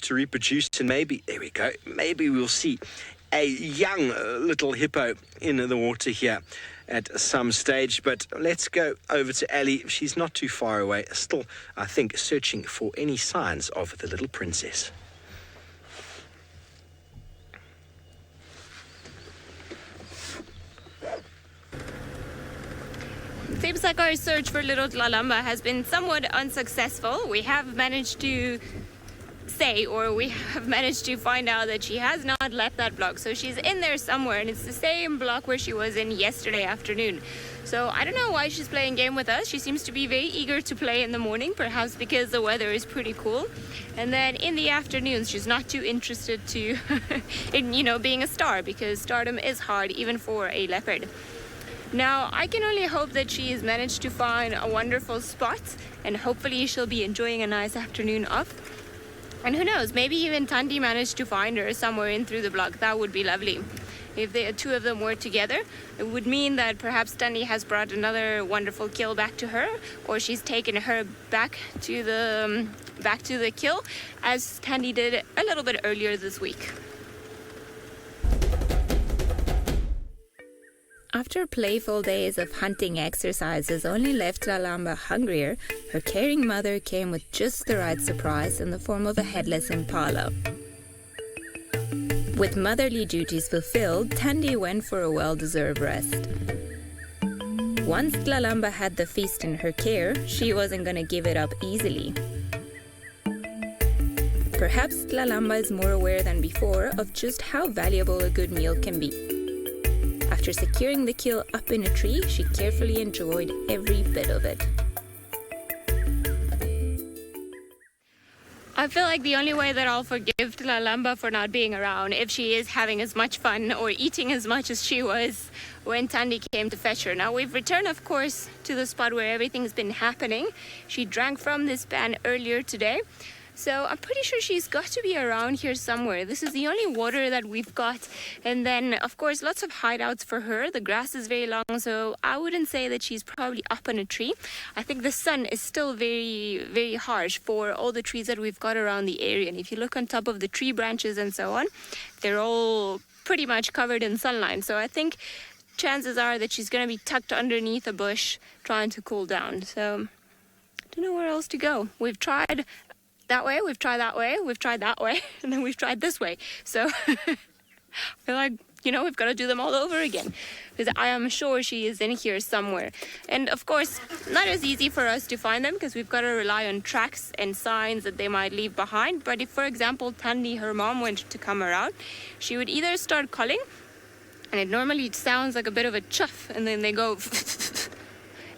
to reproduce and maybe, there we go, maybe we'll see a young little hippo in the water here at some stage. But let's go over to Ali. She's not too far away, still, I think, searching for any signs of the little princess. Seems like our search for little TLALAMBA has been somewhat unsuccessful. We have managed to find out that she has not left that block. So she's in there somewhere, and it's the same block where she was in yesterday afternoon. So I don't know why she's playing game with us. She seems to be very eager to play in the morning, perhaps because the weather is pretty cool. And then in the afternoons, she's not too interested in, being a star, because stardom is hard even for a leopard. Now, I can only hope that she has managed to find a wonderful spot, and hopefully she'll be enjoying a nice afternoon off. And who knows, maybe even Thandi managed to find her somewhere in through the block. That would be lovely. If the two of them were together, it would mean that perhaps Thandi has brought another wonderful kill back to her, or she's taken her back to the kill, as Thandi did a little bit earlier this week. After playful days of hunting exercises only left TLALAMBA hungrier, her caring mother came with just the right surprise in the form of a headless impala. With motherly duties fulfilled, Thandi went for a well-deserved rest. Once TLALAMBA had the feast in her care, she wasn't going to give it up easily. Perhaps TLALAMBA is more aware than before of just how valuable a good meal can be. After securing the kill up in a tree, she carefully enjoyed every bit of it. I feel like the only way that I'll forgive TLALAMBA for not being around, if she is having as much fun or eating as much as she was when Thandi came to fetch her. Now, we've returned, of course, to the spot where everything's been happening. She drank from this pan earlier today. So I'm pretty sure she's got to be around here somewhere. This is the only water that we've got. And then, of course, lots of hideouts for her. The grass is very long, so I wouldn't say that she's probably up on a tree. I think the sun is still very, very harsh for all the trees that we've got around the area. And if you look on top of the tree branches and so on, they're all pretty much covered in sunlight. So I think chances are that she's going to be tucked underneath a bush trying to cool down. So I don't know where else to go. We've tried that way, we've tried that way, we've tried that way, and then we've tried this way. So I feel like, we've got to do them all over again, because I am sure she is in here somewhere. And of course, not as easy for us to find them, because we've got to rely on tracks and signs that they might leave behind. But if, for example, Thandi, her mom, went to come around, she would either start calling, and it normally sounds like a bit of a chuff, and then they go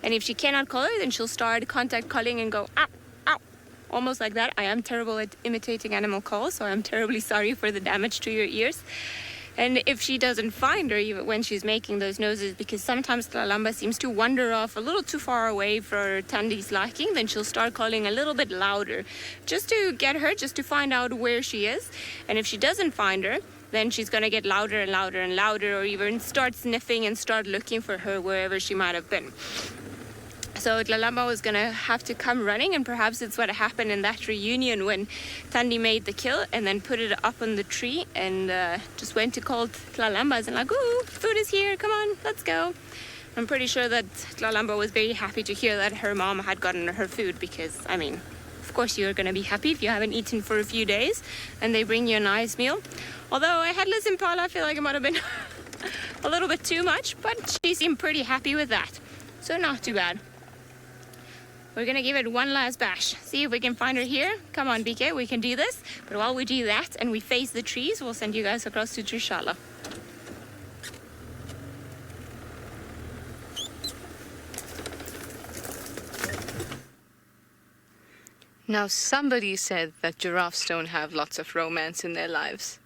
and if she cannot call her, then she'll start contact calling and go ow, ow, almost like that. I am terrible at imitating animal calls, so I'm terribly sorry for the damage to your ears. And if she doesn't find her, even when she's making those noises, because sometimes TLALAMBA seems to wander off a little too far away for Thandi's liking, then she'll start calling a little bit louder, just to get her, just to find out where she is. And if she doesn't find her, then she's going to get louder and louder and louder, or even start sniffing and start looking for her wherever she might have been. So TLALAMBA was going to have to come running, and perhaps it's what happened in that reunion when Thandi made the kill and then put it up on the tree and just went to call TLALAMBA and like, ooh, food is here, come on, let's go. I'm pretty sure that TLALAMBA was very happy to hear that her mom had gotten her food, because, I mean, of course you're going to be happy if you haven't eaten for a few days and they bring you a nice meal. Although a headless impala, I feel like it might have been a little bit too much, but she seemed pretty happy with that. So not too bad. We're gonna give it one last bash. See if we can find her here. Come on, BK, we can do this. But while we do that and we face the trees, we'll send you guys across to Trushala. Now, somebody said that giraffes don't have lots of romance in their lives.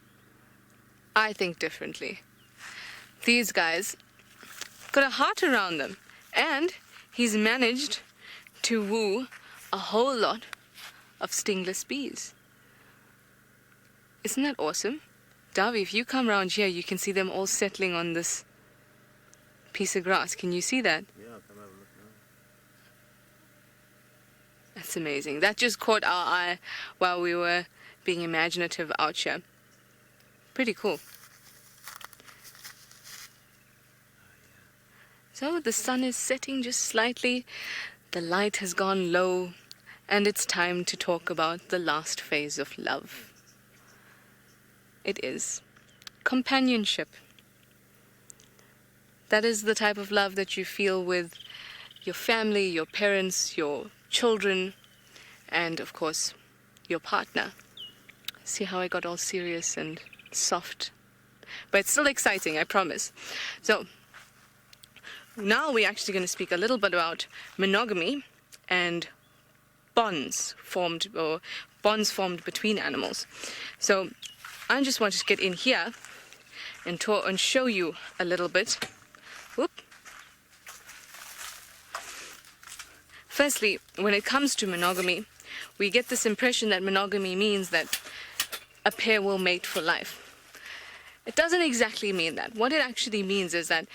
I think differently. These guys got a heart around them, and he's managed to woo a whole lot of stingless bees. Isn't that awesome? Davi, if you come around here, you can see them all settling on this piece of grass. Can you see that? Yeah, I'll come have a look now. That's amazing. That just caught our eye while we were being imaginative out here. Pretty cool. So the sun is setting just slightly. The light has gone low, and it's time to talk about the last phase of love. It is companionship. That is the type of love that you feel with your family, your parents, your children, and of course, your partner. See how I got all serious and soft? But it's still exciting, I promise. So, now we're actually going to speak a little bit about monogamy and bonds formed between animals. So I just want to get in here and show you a little bit. Whoop. Firstly, when it comes to monogamy, we get this impression that monogamy means that a pair will mate for life. It doesn't exactly mean that. What it actually means is that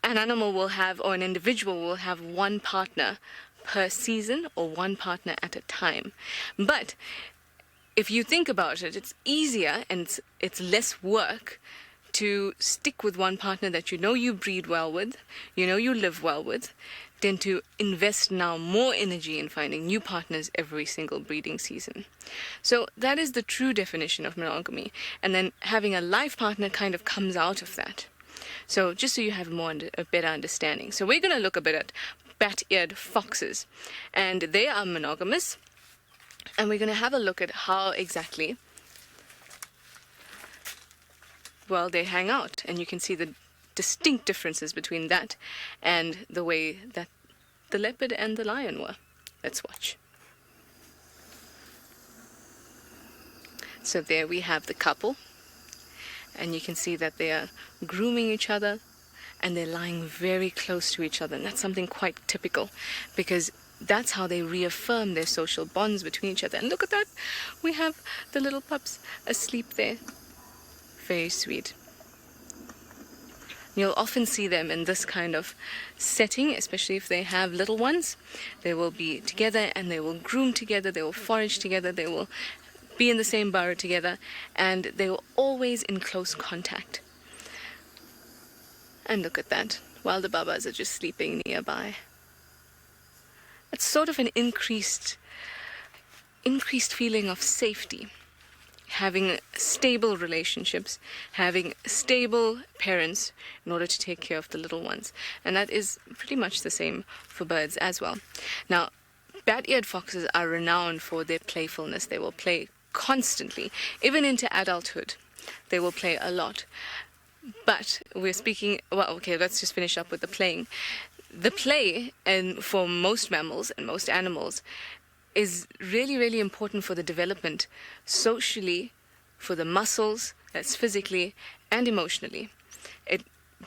an animal will have, or an individual will have, one partner per season or one partner at a time. But if you think about it, it's easier and it's less work to stick with one partner that you know you breed well with, you know you live well with, than to invest now more energy in finding new partners every single breeding season. So that is the true definition of monogamy. And then having a life partner kind of comes out of that. So just so you have a better understanding. So we're going to look a bit at bat-eared foxes. And they are monogamous. And we're going to have a look at how exactly, well, they hang out. And you can see the distinct differences between that and the way that the leopard and the lion were. Let's watch. So there we have the couple. And you can see that they are grooming each other and they're lying very close to each other. And that's something quite typical because that's how they reaffirm their social bonds between each other. And look at that. We have the little pups asleep there. Very sweet. You'll often see them in this kind of setting, especially if they have little ones. They will be together and they will groom together. They will forage together. They will be in the same burrow together, and they were always in close contact. And look at that, while the babas are just sleeping nearby. It's sort of an increased feeling of safety, having stable relationships, having stable parents in order to take care of the little ones. And that is pretty much the same for birds as well. Now, bat-eared foxes are renowned for their playfulness. They will play constantly, even into adulthood. They will play a lot. But we're speaking, well, okay, let's just finish up with the playing. The play, and for most mammals and most animals, is really, really important for the development socially, for the muscles, that's physically and emotionally. It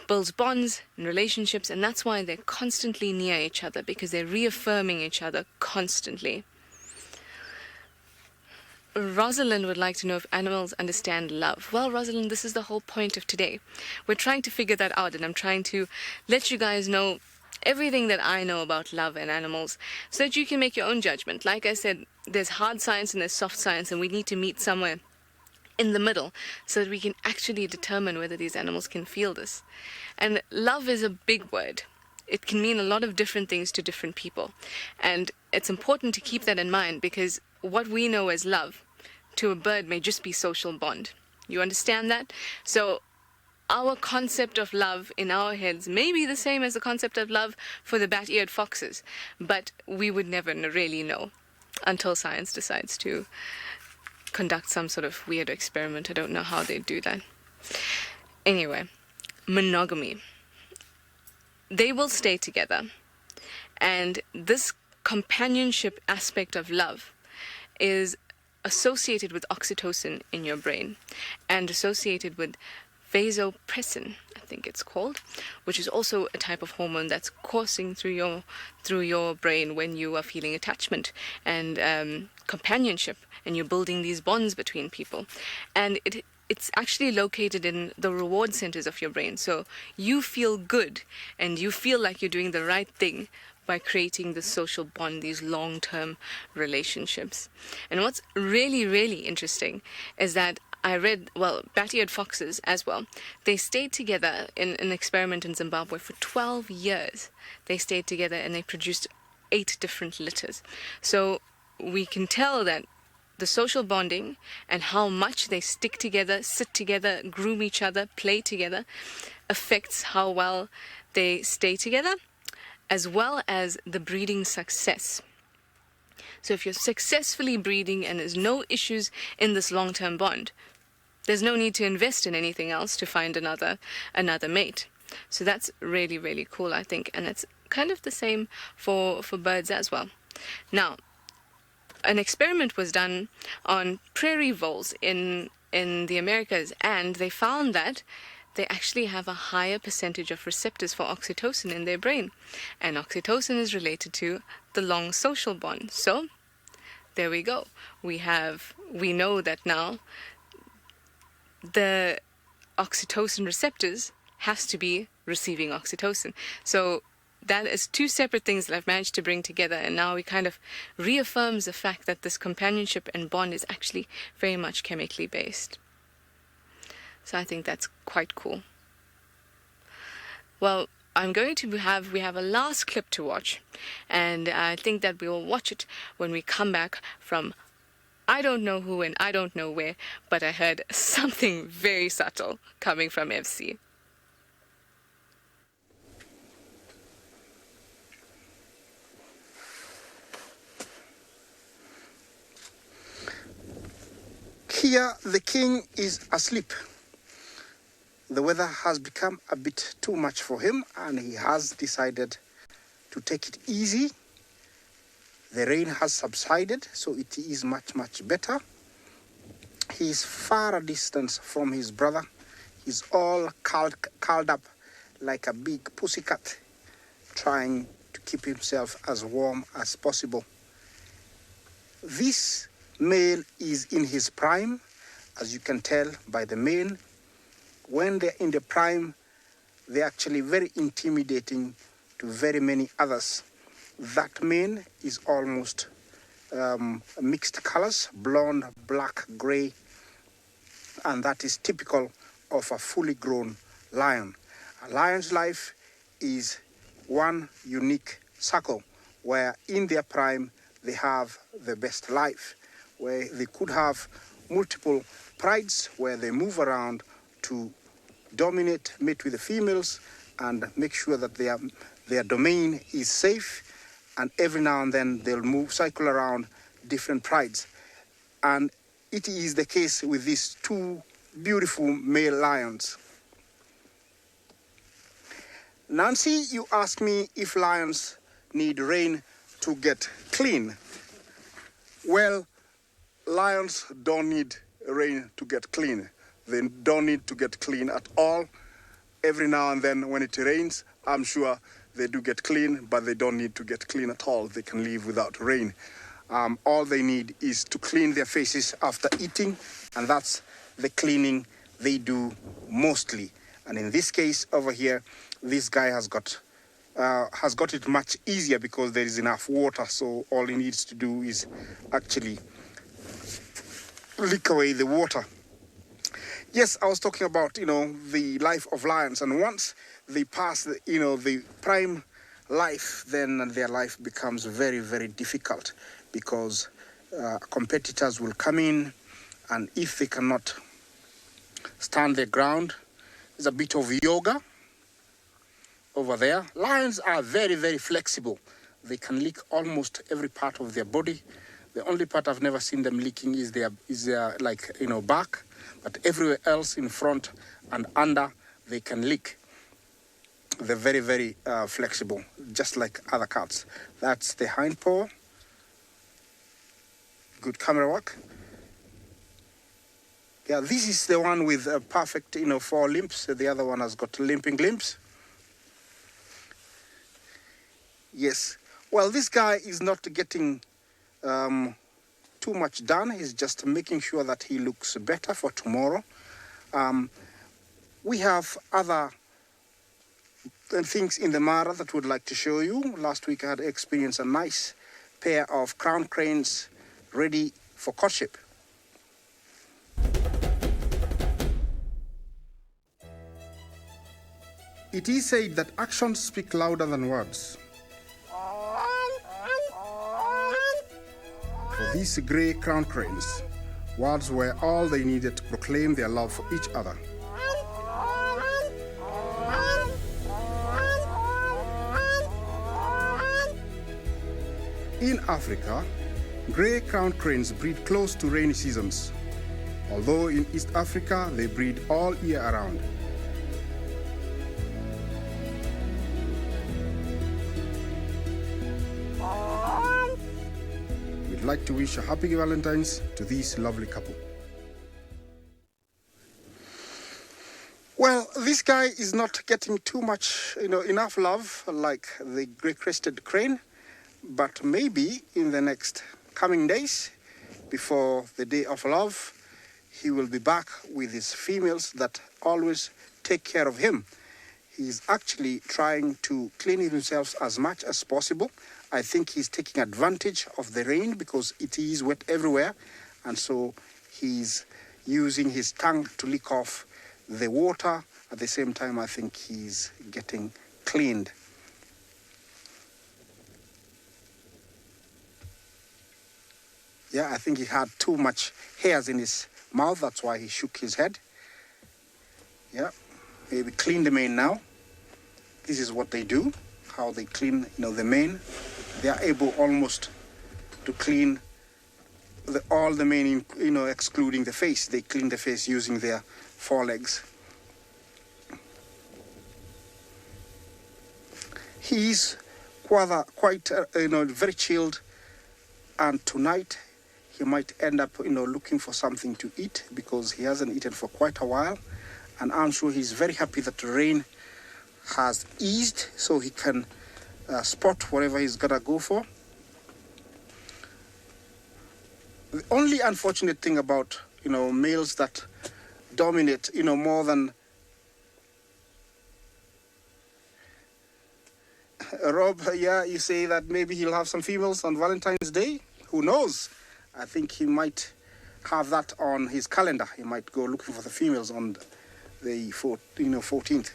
builds bonds and relationships, and that's why they're constantly near each other, because they're reaffirming each other constantly. Rosalind would like to know if animals understand love. Well, Rosalind, this is the whole point of today. We're trying to figure that out, and I'm trying to let you guys know everything that I know about love and animals so that you can make your own judgment. Like I said, there's hard science and there's soft science, and we need to meet somewhere in the middle so that we can actually determine whether these animals can feel this. And love is a big word. It can mean a lot of different things to different people. And it's important to keep that in mind, because what we know as love to a bird may just be social bond. You understand that? So our concept of love in our heads may be the same as the concept of love for the bat-eared foxes, but we would never really know until science decides to conduct some sort of weird experiment. I don't know how they do that. Anyway, monogamy. They will stay together, and this companionship aspect of love is associated with oxytocin in your brain and associated with vasopressin, I think it's called, which is also a type of hormone that's coursing through your brain when you are feeling attachment and companionship, and you're building these bonds between people. And it's actually located in the reward centers of your brain. So you feel good and you feel like you're doing the right thing by creating this social bond, these long-term relationships. And what's really, really interesting is that I read, bat-eared foxes as well, they stayed together in an experiment in Zimbabwe for 12 years. They stayed together and they produced 8 different litters. So we can tell that the social bonding and how much they stick together, sit together, groom each other, play together, affects how well they stay together, as well as the breeding success. So if you're successfully breeding and there's no issues in this long-term bond, there's no need to invest in anything else to find another mate. So that's really, really cool, I think. And it's kind of the same for birds as well. Now, an experiment was done on prairie voles in the Americas, and they found that they actually have a higher percentage of receptors for oxytocin in their brain. And oxytocin is related to the long social bond. So there we go. We know that now the oxytocin receptors has to be receiving oxytocin. So that is 2 separate things that I've managed to bring together, and now it kind of reaffirms the fact that this companionship and bond is actually very much chemically based. So I think that's quite cool. Well, we have a last clip to watch, and I think that we will watch it when we come back from I don't know who and I don't know where, but I heard something very subtle coming from FC. Here, the king is asleep. The weather has become a bit too much for him, and he has decided to take it easy. The rain has subsided, so it is much, much better. He is far a distance from his brother. He's all curled up like a big pussycat, trying to keep himself as warm as possible. This male is in his prime, as you can tell by the male. When they're in the prime, they're actually very intimidating to very many others. That male is almost mixed colors, blonde, black, gray, and that is typical of a fully grown lion. A lion's life is one unique circle where in their prime they have the best life, where they could have multiple prides where they move around to dominate, mate with the females, and make sure that their domain is safe. And every now and then they'll cycle around different prides. And it is the case with these 2 beautiful male lions. Nancy, you asked me if lions need rain to get clean. Well, lions don't need rain to get clean. They don't need to get clean at all. Every now and then when it rains, I'm sure they do get clean, but they don't need to get clean at all. They can live without rain. All they need is to clean their faces after eating, and that's the cleaning they do mostly. And in this case over here, this guy has got it much easier because there is enough water, so all he needs to do is actually lick away the water. Yes, I was talking about, the life of lions, and once they pass, the prime life, then their life becomes very, very difficult because competitors will come in, and if they cannot stand their ground, There's a bit of yoga over there. Lions are very, very flexible. They can lick almost every part of their body. The only part I've never seen them licking is their back, but everywhere else in front and under, they can lick. They're very, very flexible, just like other cats. That's the hind paw. Good camera work. Yeah, this is the one with perfect, 4 limbs. The other one has got limping limbs. Yes. Well, this guy is not getting too much done. He's just making sure that he looks better for tomorrow. We have other things in the Mara that we'd like to show you. Last week I had experienced a nice pair of crown cranes ready for courtship. It is said that actions speak louder than words. For these grey crown cranes, words were all they needed to proclaim their love for each other. In Africa, grey crown cranes breed close to rainy seasons, although in East Africa they breed all year around. We'd like to wish a happy Valentine's to this lovely couple. Well, this guy is not getting too much, enough love like the grey-crested crane, but maybe in the next coming days, before the day of love, he will be back with his females that always take care of him. He's actually trying to clean himself as much as possible. I think he's taking advantage of the rain because it is wet everywhere, and so he's using his tongue to lick off the water. At the same time, I think he's getting cleaned. Yeah, I think he had too much hairs in his mouth. That's why he shook his head. Yeah, maybe clean the mane now. This is what they do, how they clean, the mane. They are able almost to clean all the mane, excluding the face. They clean the face using their forelegs. He's quite very chilled, and tonight he might end up, looking for something to eat because he hasn't eaten for quite a while. And I'm sure he's very happy that the rain has eased so he can spot whatever he's gonna go for. The only unfortunate thing about, males that dominate, more than Rob, yeah, you say that maybe he'll have some females on Valentine's Day. Who knows? I think he might have that on his calendar. He might go looking for the females on the 14th.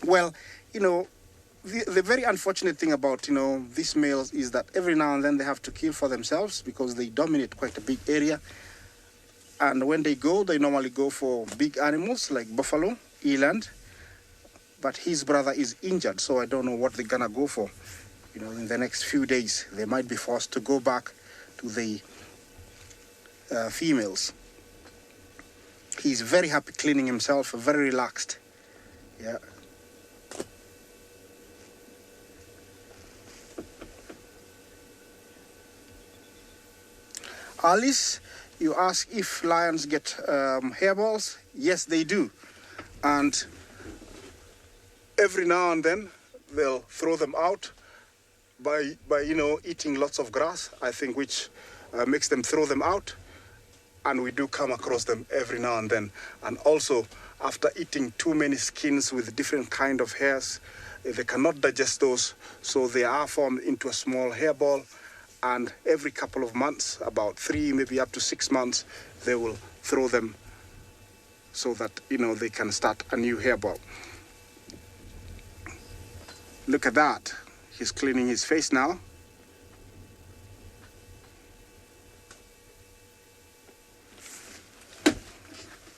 Well, the very unfortunate thing about, these males is that every now and then they have to kill for themselves because they dominate quite a big area. And when they go, they normally go for big animals like buffalo, eland. But his brother is injured, so I don't know what they're gonna go for. In the next few days, they might be forced to go back to the females. He's very happy cleaning himself, very relaxed. Yeah. Alice, you ask if lions get hairballs. Yes, they do. And every now and then, they'll throw them out by eating lots of grass, I think, which makes them throw them out. And we do come across them every now and then. And also, after eating too many skins with different kind of hairs, they cannot digest those, so they are formed into a small hairball. And every couple of months, about 3, maybe up to 6 months, they will throw them so that, they can start a new hairball. Look at that. He's cleaning his face now.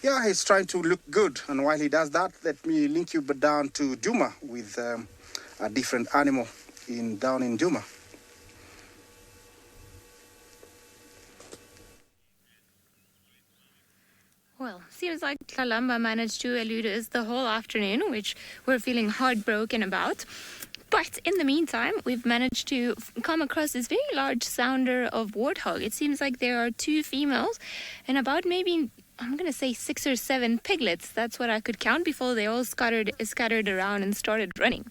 Yeah, he's trying to look good. And while he does that, let me link you down to Duma with a different animal down in Duma. Well, seems like TLALAMBA managed to elude us the whole afternoon, which we're feeling heartbroken about. But in the meantime, we've managed to come across this very large sounder of warthog. It seems like there are 2 females and about maybe, I'm going to say 6 or 7 piglets. That's what I could count before they all scattered around and started running.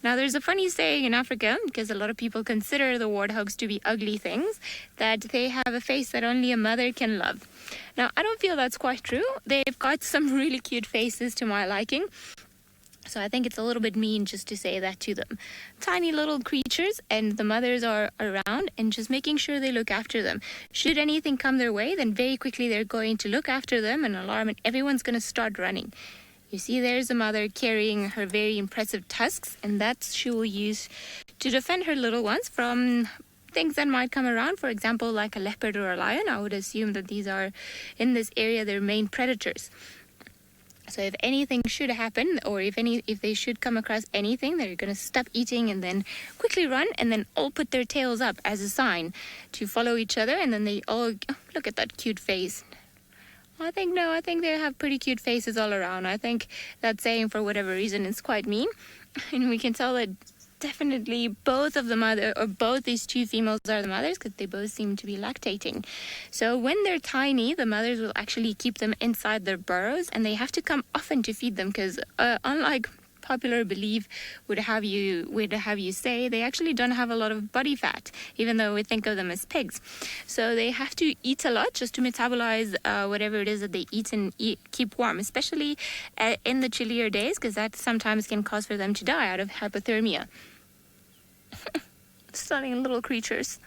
Now, there's a funny saying in Africa, because a lot of people consider the warthogs to be ugly things, that they have a face that only a mother can love. Now, I don't feel that's quite true. They've got some really cute faces to my liking. So I think it's a little bit mean just to say that to them. Tiny little creatures, and the mothers are around and just making sure they look after them. Should anything come their way, then very quickly they're going to look after them and alarm, and everyone's going to start running. You see, there's a mother carrying her very impressive tusks, and that she will use to defend her little ones from things that might come around. For example, like a leopard or a lion. I would assume that these are, in this area, their main predators. So if anything should happen, or if they should come across anything, they're going to stop eating and then quickly run and then all put their tails up as a sign to follow each other. And then they all, look at that cute face. I think they have pretty cute faces all around. I think that saying, for whatever reason, is quite mean. And we can tell that definitely both these 2 females are the mothers, because they both seem to be lactating. So when they're tiny, the mothers will actually keep them inside their burrows, and they have to come often to feed them, because unlike popular belief would have you say, they actually don't have a lot of body fat, even though we think of them as pigs. So they have to eat a lot just to metabolize whatever it is that they eat and keep warm, especially in the chillier days, because that sometimes can cause for them to die out of hypothermia. Stunning little creatures.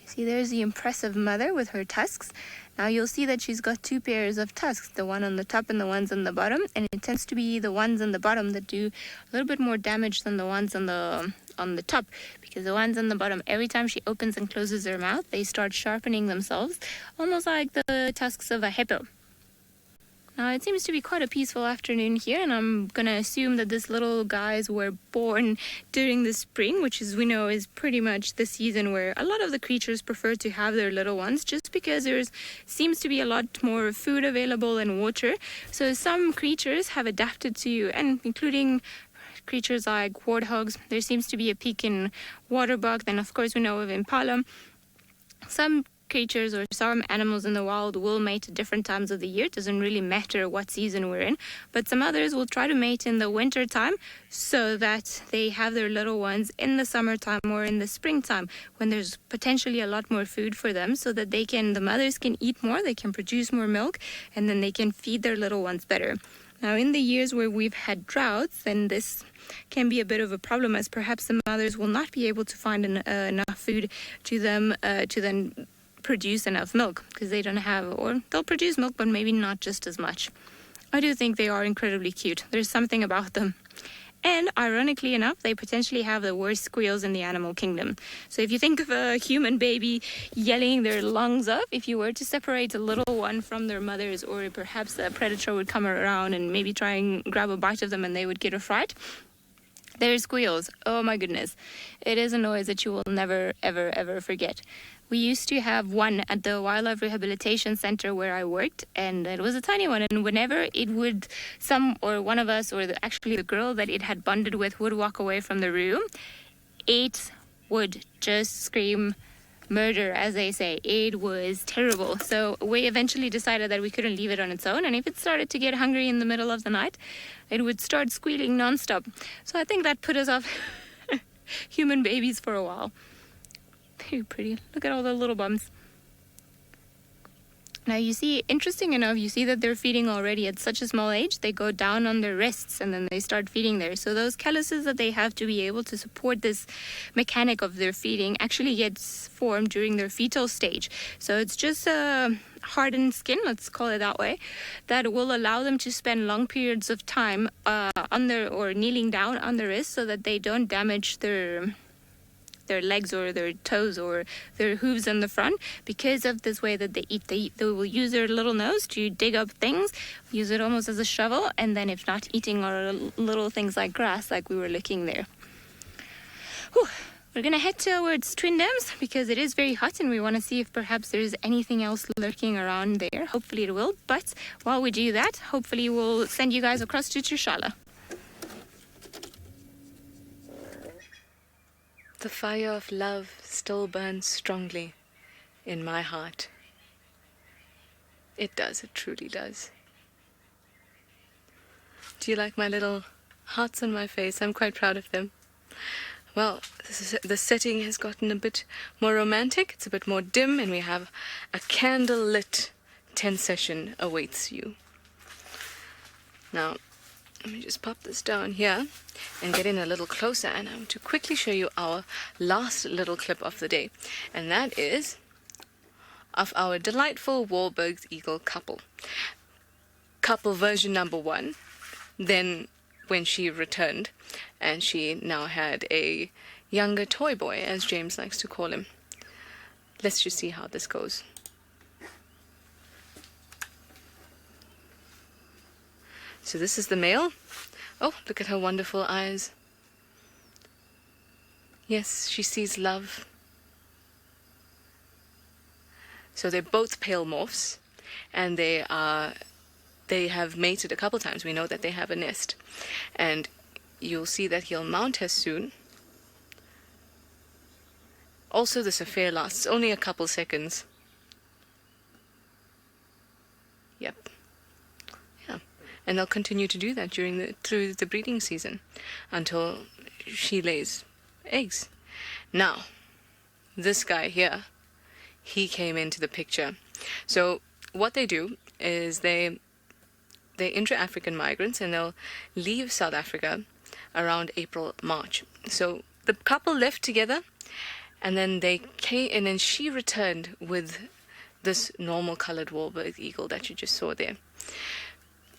See, there's the impressive mother with her tusks. Now you'll see that she's got 2 pairs of tusks, the one on the top and the ones on the bottom, and it tends to be the ones on the bottom that do a little bit more damage than the ones on the top, because the ones on the bottom, every time she opens and closes her mouth, they start sharpening themselves, almost like the tusks of a hippo. Now, it seems to be quite a peaceful afternoon here, and I'm going to assume that these little guys were born during the spring, which, as we know, is pretty much the season where a lot of the creatures prefer to have their little ones, just because there seems to be a lot more food available and water. So some creatures have adapted to, and including creatures like warthogs, there seems to be a peak in waterbuck. Then, of course, we know of impala. Some creatures or some animals in the wild will mate at different times of the year. It doesn't really matter what season we're in, but some others will try to mate in the winter time so that they have their little ones in the summertime or in the springtime, when there's potentially a lot more food for them, so that the mothers can eat more, they can produce more milk, and then they can feed their little ones better. Now, in the years where we've had droughts, then this can be a bit of a problem, as perhaps the mothers will not be able to find enough food to them to then produce enough milk, because they don't have, or they'll produce milk, but maybe not just as much. I do think they are incredibly cute. There's something about them. And ironically enough, they potentially have the worst squeals in the animal kingdom. So if you think of a human baby yelling their lungs up, if you were to separate a little one from their mothers, or perhaps a predator would come around and maybe try and grab a bite of them and they would get a fright, their squeals, oh my goodness. It is a noise that you will never, ever, ever forget. We used to have one at the Wildlife Rehabilitation Center where I worked, and it was a tiny one. And whenever it would, one of us, or actually the girl that it had bonded with, would walk away from the room, it would just scream murder, as they say. It was terrible. So we eventually decided that we couldn't leave it on its own, and if it started to get hungry in the middle of the night, it would start squealing nonstop. So I think that put us off human babies for a while. Very pretty. Look at all the little bums. Now you see, interesting enough, you see that they're feeding already at such a small age. They go down on their wrists and then they start feeding there. So those calluses that they have to be able to support this mechanic of their feeding actually gets formed during their fetal stage. So it's just hardened skin, let's call it that way, that will allow them to spend long periods of time kneeling down on the wrist, so that they don't damage their their legs or their toes or their hooves on the front because of this way that they eat. They will use their little nose to dig up things, use it almost as a shovel, and then if not eating or little things like grass, like we were looking there. Whew. We're going to head towards Twin Dams because it is very hot and we want to see if perhaps there's anything else lurking around there. Hopefully it will. But while we do that, hopefully we'll send you guys across to Trushala. The fire of love still burns strongly in my heart. It does, it truly does. Do you like my little hearts on my face? I'm quite proud of them. Well, the setting has gotten a bit more romantic, it's a bit more dim, and we have a candle-lit tent session awaits you. Now, let me just pop this down here and get in a little closer, and I want to quickly show you our last little clip of the day, and that is of our delightful Wahlberg's Eagle couple. Couple version number 1, then when she returned, and she now had a younger toy boy, as James likes to call him. Let's just see how this goes. So this is the male. Oh, look at her wonderful eyes. Yes, she sees love. So they're both pale morphs, and they have mated a couple times. We know that they have a nest. And you'll see that he'll mount her soon. Also, this affair lasts only a couple seconds. Yep. Yeah. And they'll continue to do that through the breeding season until she lays eggs. Now, this guy here, he came into the picture. So what they do is they're intra-African migrants, and they'll leave South Africa around April, March. So the couple left together, and then they came, and then she returned with this normal colored Wahlberg eagle that you just saw there.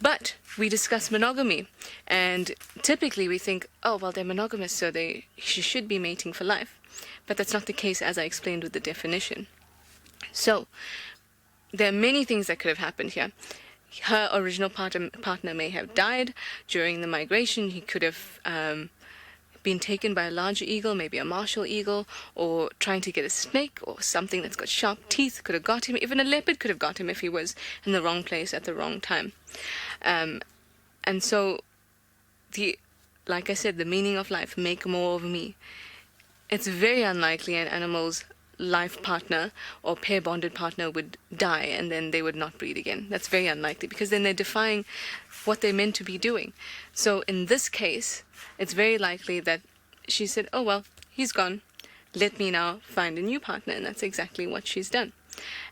But we discuss monogamy, and typically we think, oh, well, they're monogamous, so she should be mating for life. But that's not the case, as I explained with the definition. So there are many things that could have happened here. Her original partner may have died during the migration. He could have been taken by a larger eagle, maybe a martial eagle, or trying to get a snake or something that's got sharp teeth could have got him. Even a leopard could have got him if he was in the wrong place at the wrong time. And so, like I said, the meaning of life, make more of me. It's very unlikely an animal's life partner or pair bonded partner would die and then they would not breed again. That's very unlikely, because then they're defying what they're meant to be doing. So in this case, it's very likely that she said, oh well, he's gone, let me now find a new partner, and that's exactly what she's done.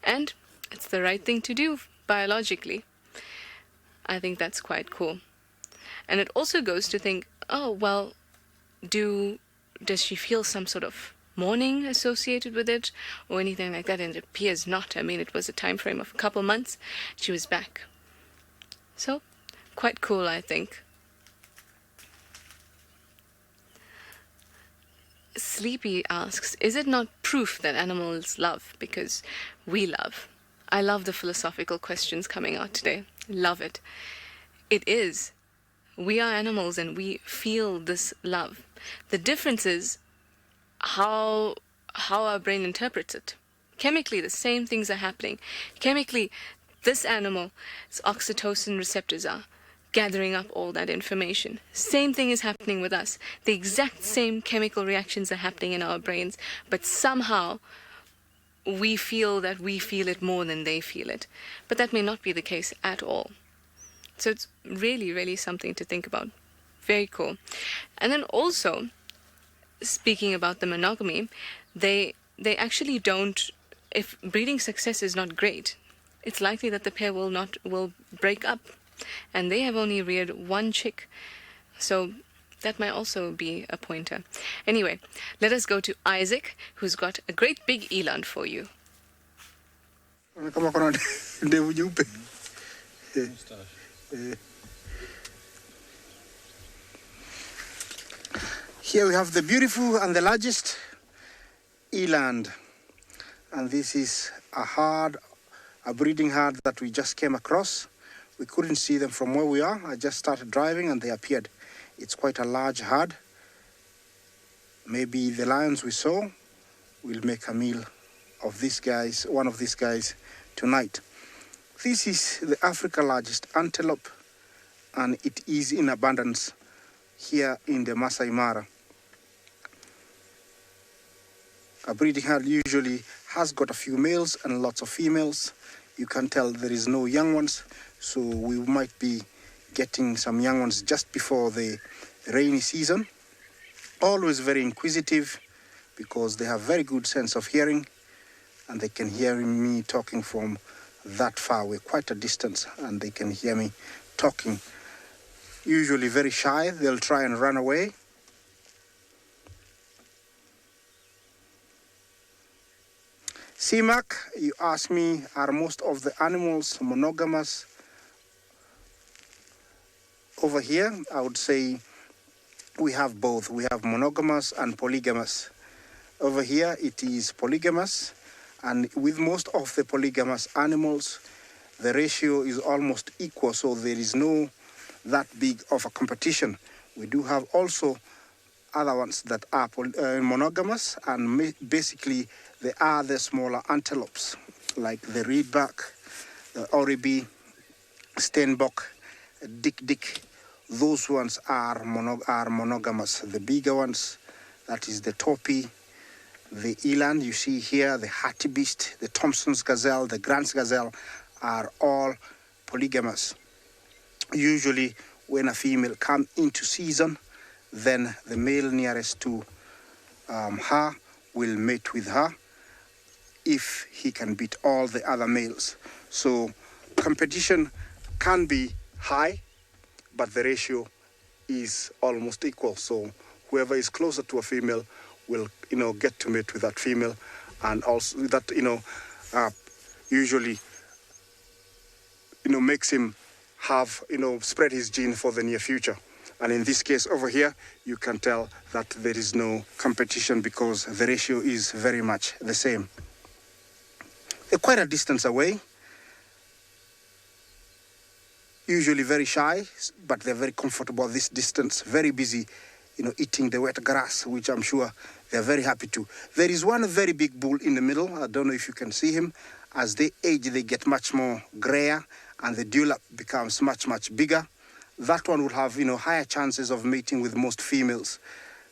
And it's the right thing to do biologically. I think that's quite cool. And it also goes to think, oh well, does she feel some sort of mourning associated with it or anything like that? And it appears not. I mean, it was a time frame of a couple months. She was back. So, quite cool, I think. Sleepy asks, is it not proof that animals love because we love? I love the philosophical questions coming out today. Love it. It is. We are animals and we feel this love. The difference is how our brain interprets it. Chemically, the same things are happening. Chemically, this animal's oxytocin receptors are gathering up all that information. Same thing is happening with us. The exact same chemical reactions are happening in our brains, but somehow we feel that we feel it more than they feel it. But that may not be the case at all. So it's really, really something to think about. Very cool. And then also, speaking about the monogamy, they actually don't, if breeding success is not great, it's likely that the pair will break up, and they have only reared one chick. So that might also be a pointer. Anyway, let us go to Isaac, who's got a great big eland for you. Here we have the beautiful and the largest eland. And this is a breeding herd that we just came across. We couldn't see them from where we are. I just started driving and they appeared. It's quite a large herd. Maybe the lions we saw will make a meal of these guys, one of these guys tonight. This is the Africa's largest antelope, and it is in abundance here in the Maasai Mara. A breeding herd usually has got a few males and lots of females. You can tell there is no young ones, so we might be getting some young ones just before the rainy season. Always very inquisitive because they have very good sense of hearing, and they can hear me talking from that far away, quite a distance, and they can hear me talking. Usually very shy, they'll try and run away. CMAC, you ask me, are most of the animals monogamous? Over here, I would say we have both. We have monogamous and polygamous. Over here, it is polygamous, and with most of the polygamous animals, the ratio is almost equal, so there is no that big of a competition. We do have also other ones that are monogamous, and basically they are the smaller antelopes, like the reedback, the oribi, steenbok, dik. Those ones are monogamous. The bigger ones, that is the topi, the eland you see here, the hartebeest, the Thompson's gazelle, the Grant's gazelle, are all polygamous. Usually when a female comes into season, then the male nearest to her will mate with her if he can beat all the other males. So competition can be high, but the ratio is almost equal. So whoever is closer to a female will, get to mate with that female, and also that, usually, makes him have, spread his gene for the near future. And in this case over here, you can tell that there is no competition because the ratio is very much the same. They're quite a distance away. Usually very shy, but they're very comfortable at this distance, very busy, eating the wet grass, which I'm sure they're very happy to. There is one very big bull in the middle. I don't know if you can see him. As they age, they get much more grayer, and the dewlap becomes much, much bigger. That one will have, higher chances of mating with most females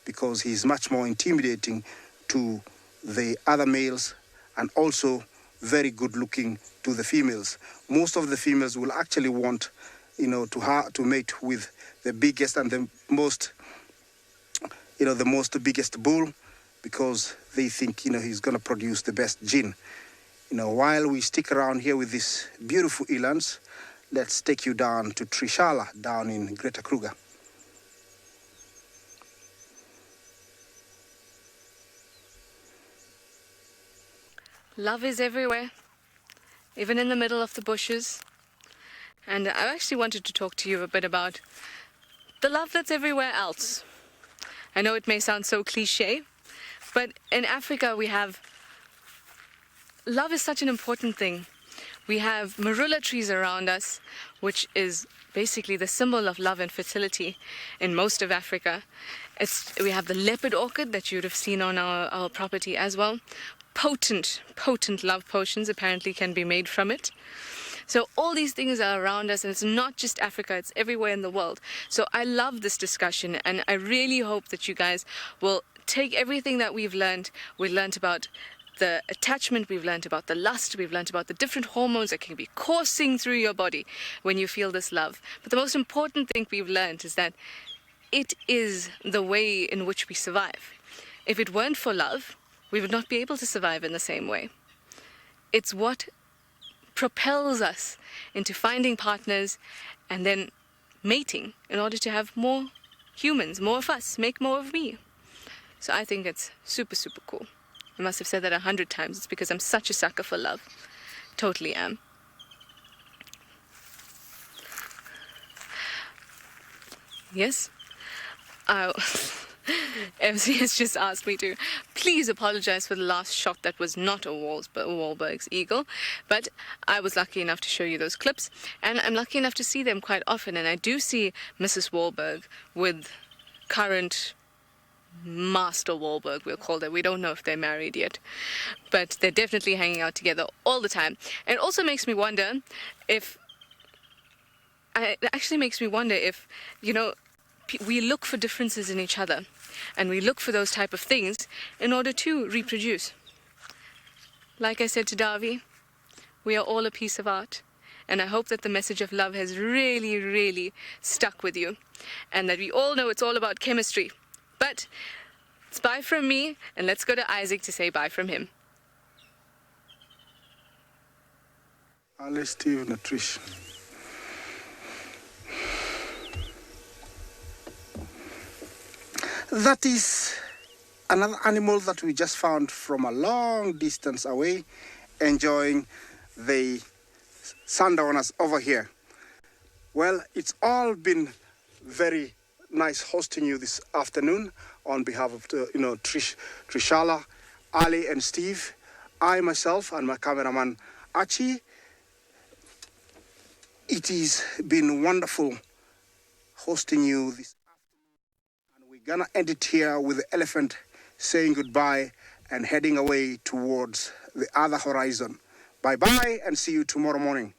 because he's much more intimidating to the other males, and also very good looking to the females. Most of the females will actually want, to mate with the biggest and the most, biggest bull, because they think, he's going to produce the best gene. While we stick around here with these beautiful elands, let's take you down to Trishala, down in Greater Kruger. Love is everywhere, even in the middle of the bushes. And I actually wanted to talk to you a bit about the love that's everywhere else. I know it may sound so cliche, but in Africa we have... Love is such an important thing. We have marula trees around us, which is basically the symbol of love and fertility in most of Africa. We have the leopard orchid that you'd have seen on our property as well. Potent love potions apparently can be made from it. So all these things are around us, and it's not just Africa, it's everywhere in the world. So I love this discussion, and I really hope that you guys will take everything that we've learned. We learned about the attachment, we've learned about the lust, we've learned about the different hormones that can be coursing through your body when you feel this love. But the most important thing we've learned is that it is the way in which we survive. If it weren't for love, we would not be able to survive in the same way. It's what propels us into finding partners and then mating in order to have more humans, more of us, make more of me. So I think it's super, super cool. I must have said that 100 times. It's because I'm such a sucker for love. Totally am. Yes? MC has just asked me to please apologize for the last shot that was not a Wahlberg's eagle, but I was lucky enough to show you those clips, and I'm lucky enough to see them quite often, and I do see Mrs. Wahlberg with current Master Wahlberg, we'll call them. We don't know if they're married yet, but they're definitely hanging out together all the time. And it also makes me wonder if, you know, we look for differences in each other, and we look for those type of things in order to reproduce. Like I said to Davi, we are all a piece of art, and I hope that the message of love has really, really stuck with you, and that we all know it's all about chemistry. But it's bye from me, and let's go to Isaac to say bye from him. Ali, Steve, and Trish. That is another animal that we just found from a long distance away, enjoying the sundowners over here. Well, it's all been very nice hosting you this afternoon on behalf of Trishala, Ali, and Steve, I myself, and my cameraman Archie. It has been wonderful hosting you this afternoon, and we're gonna end it here with the elephant saying goodbye and heading away towards the other horizon. Bye bye, and see you tomorrow morning.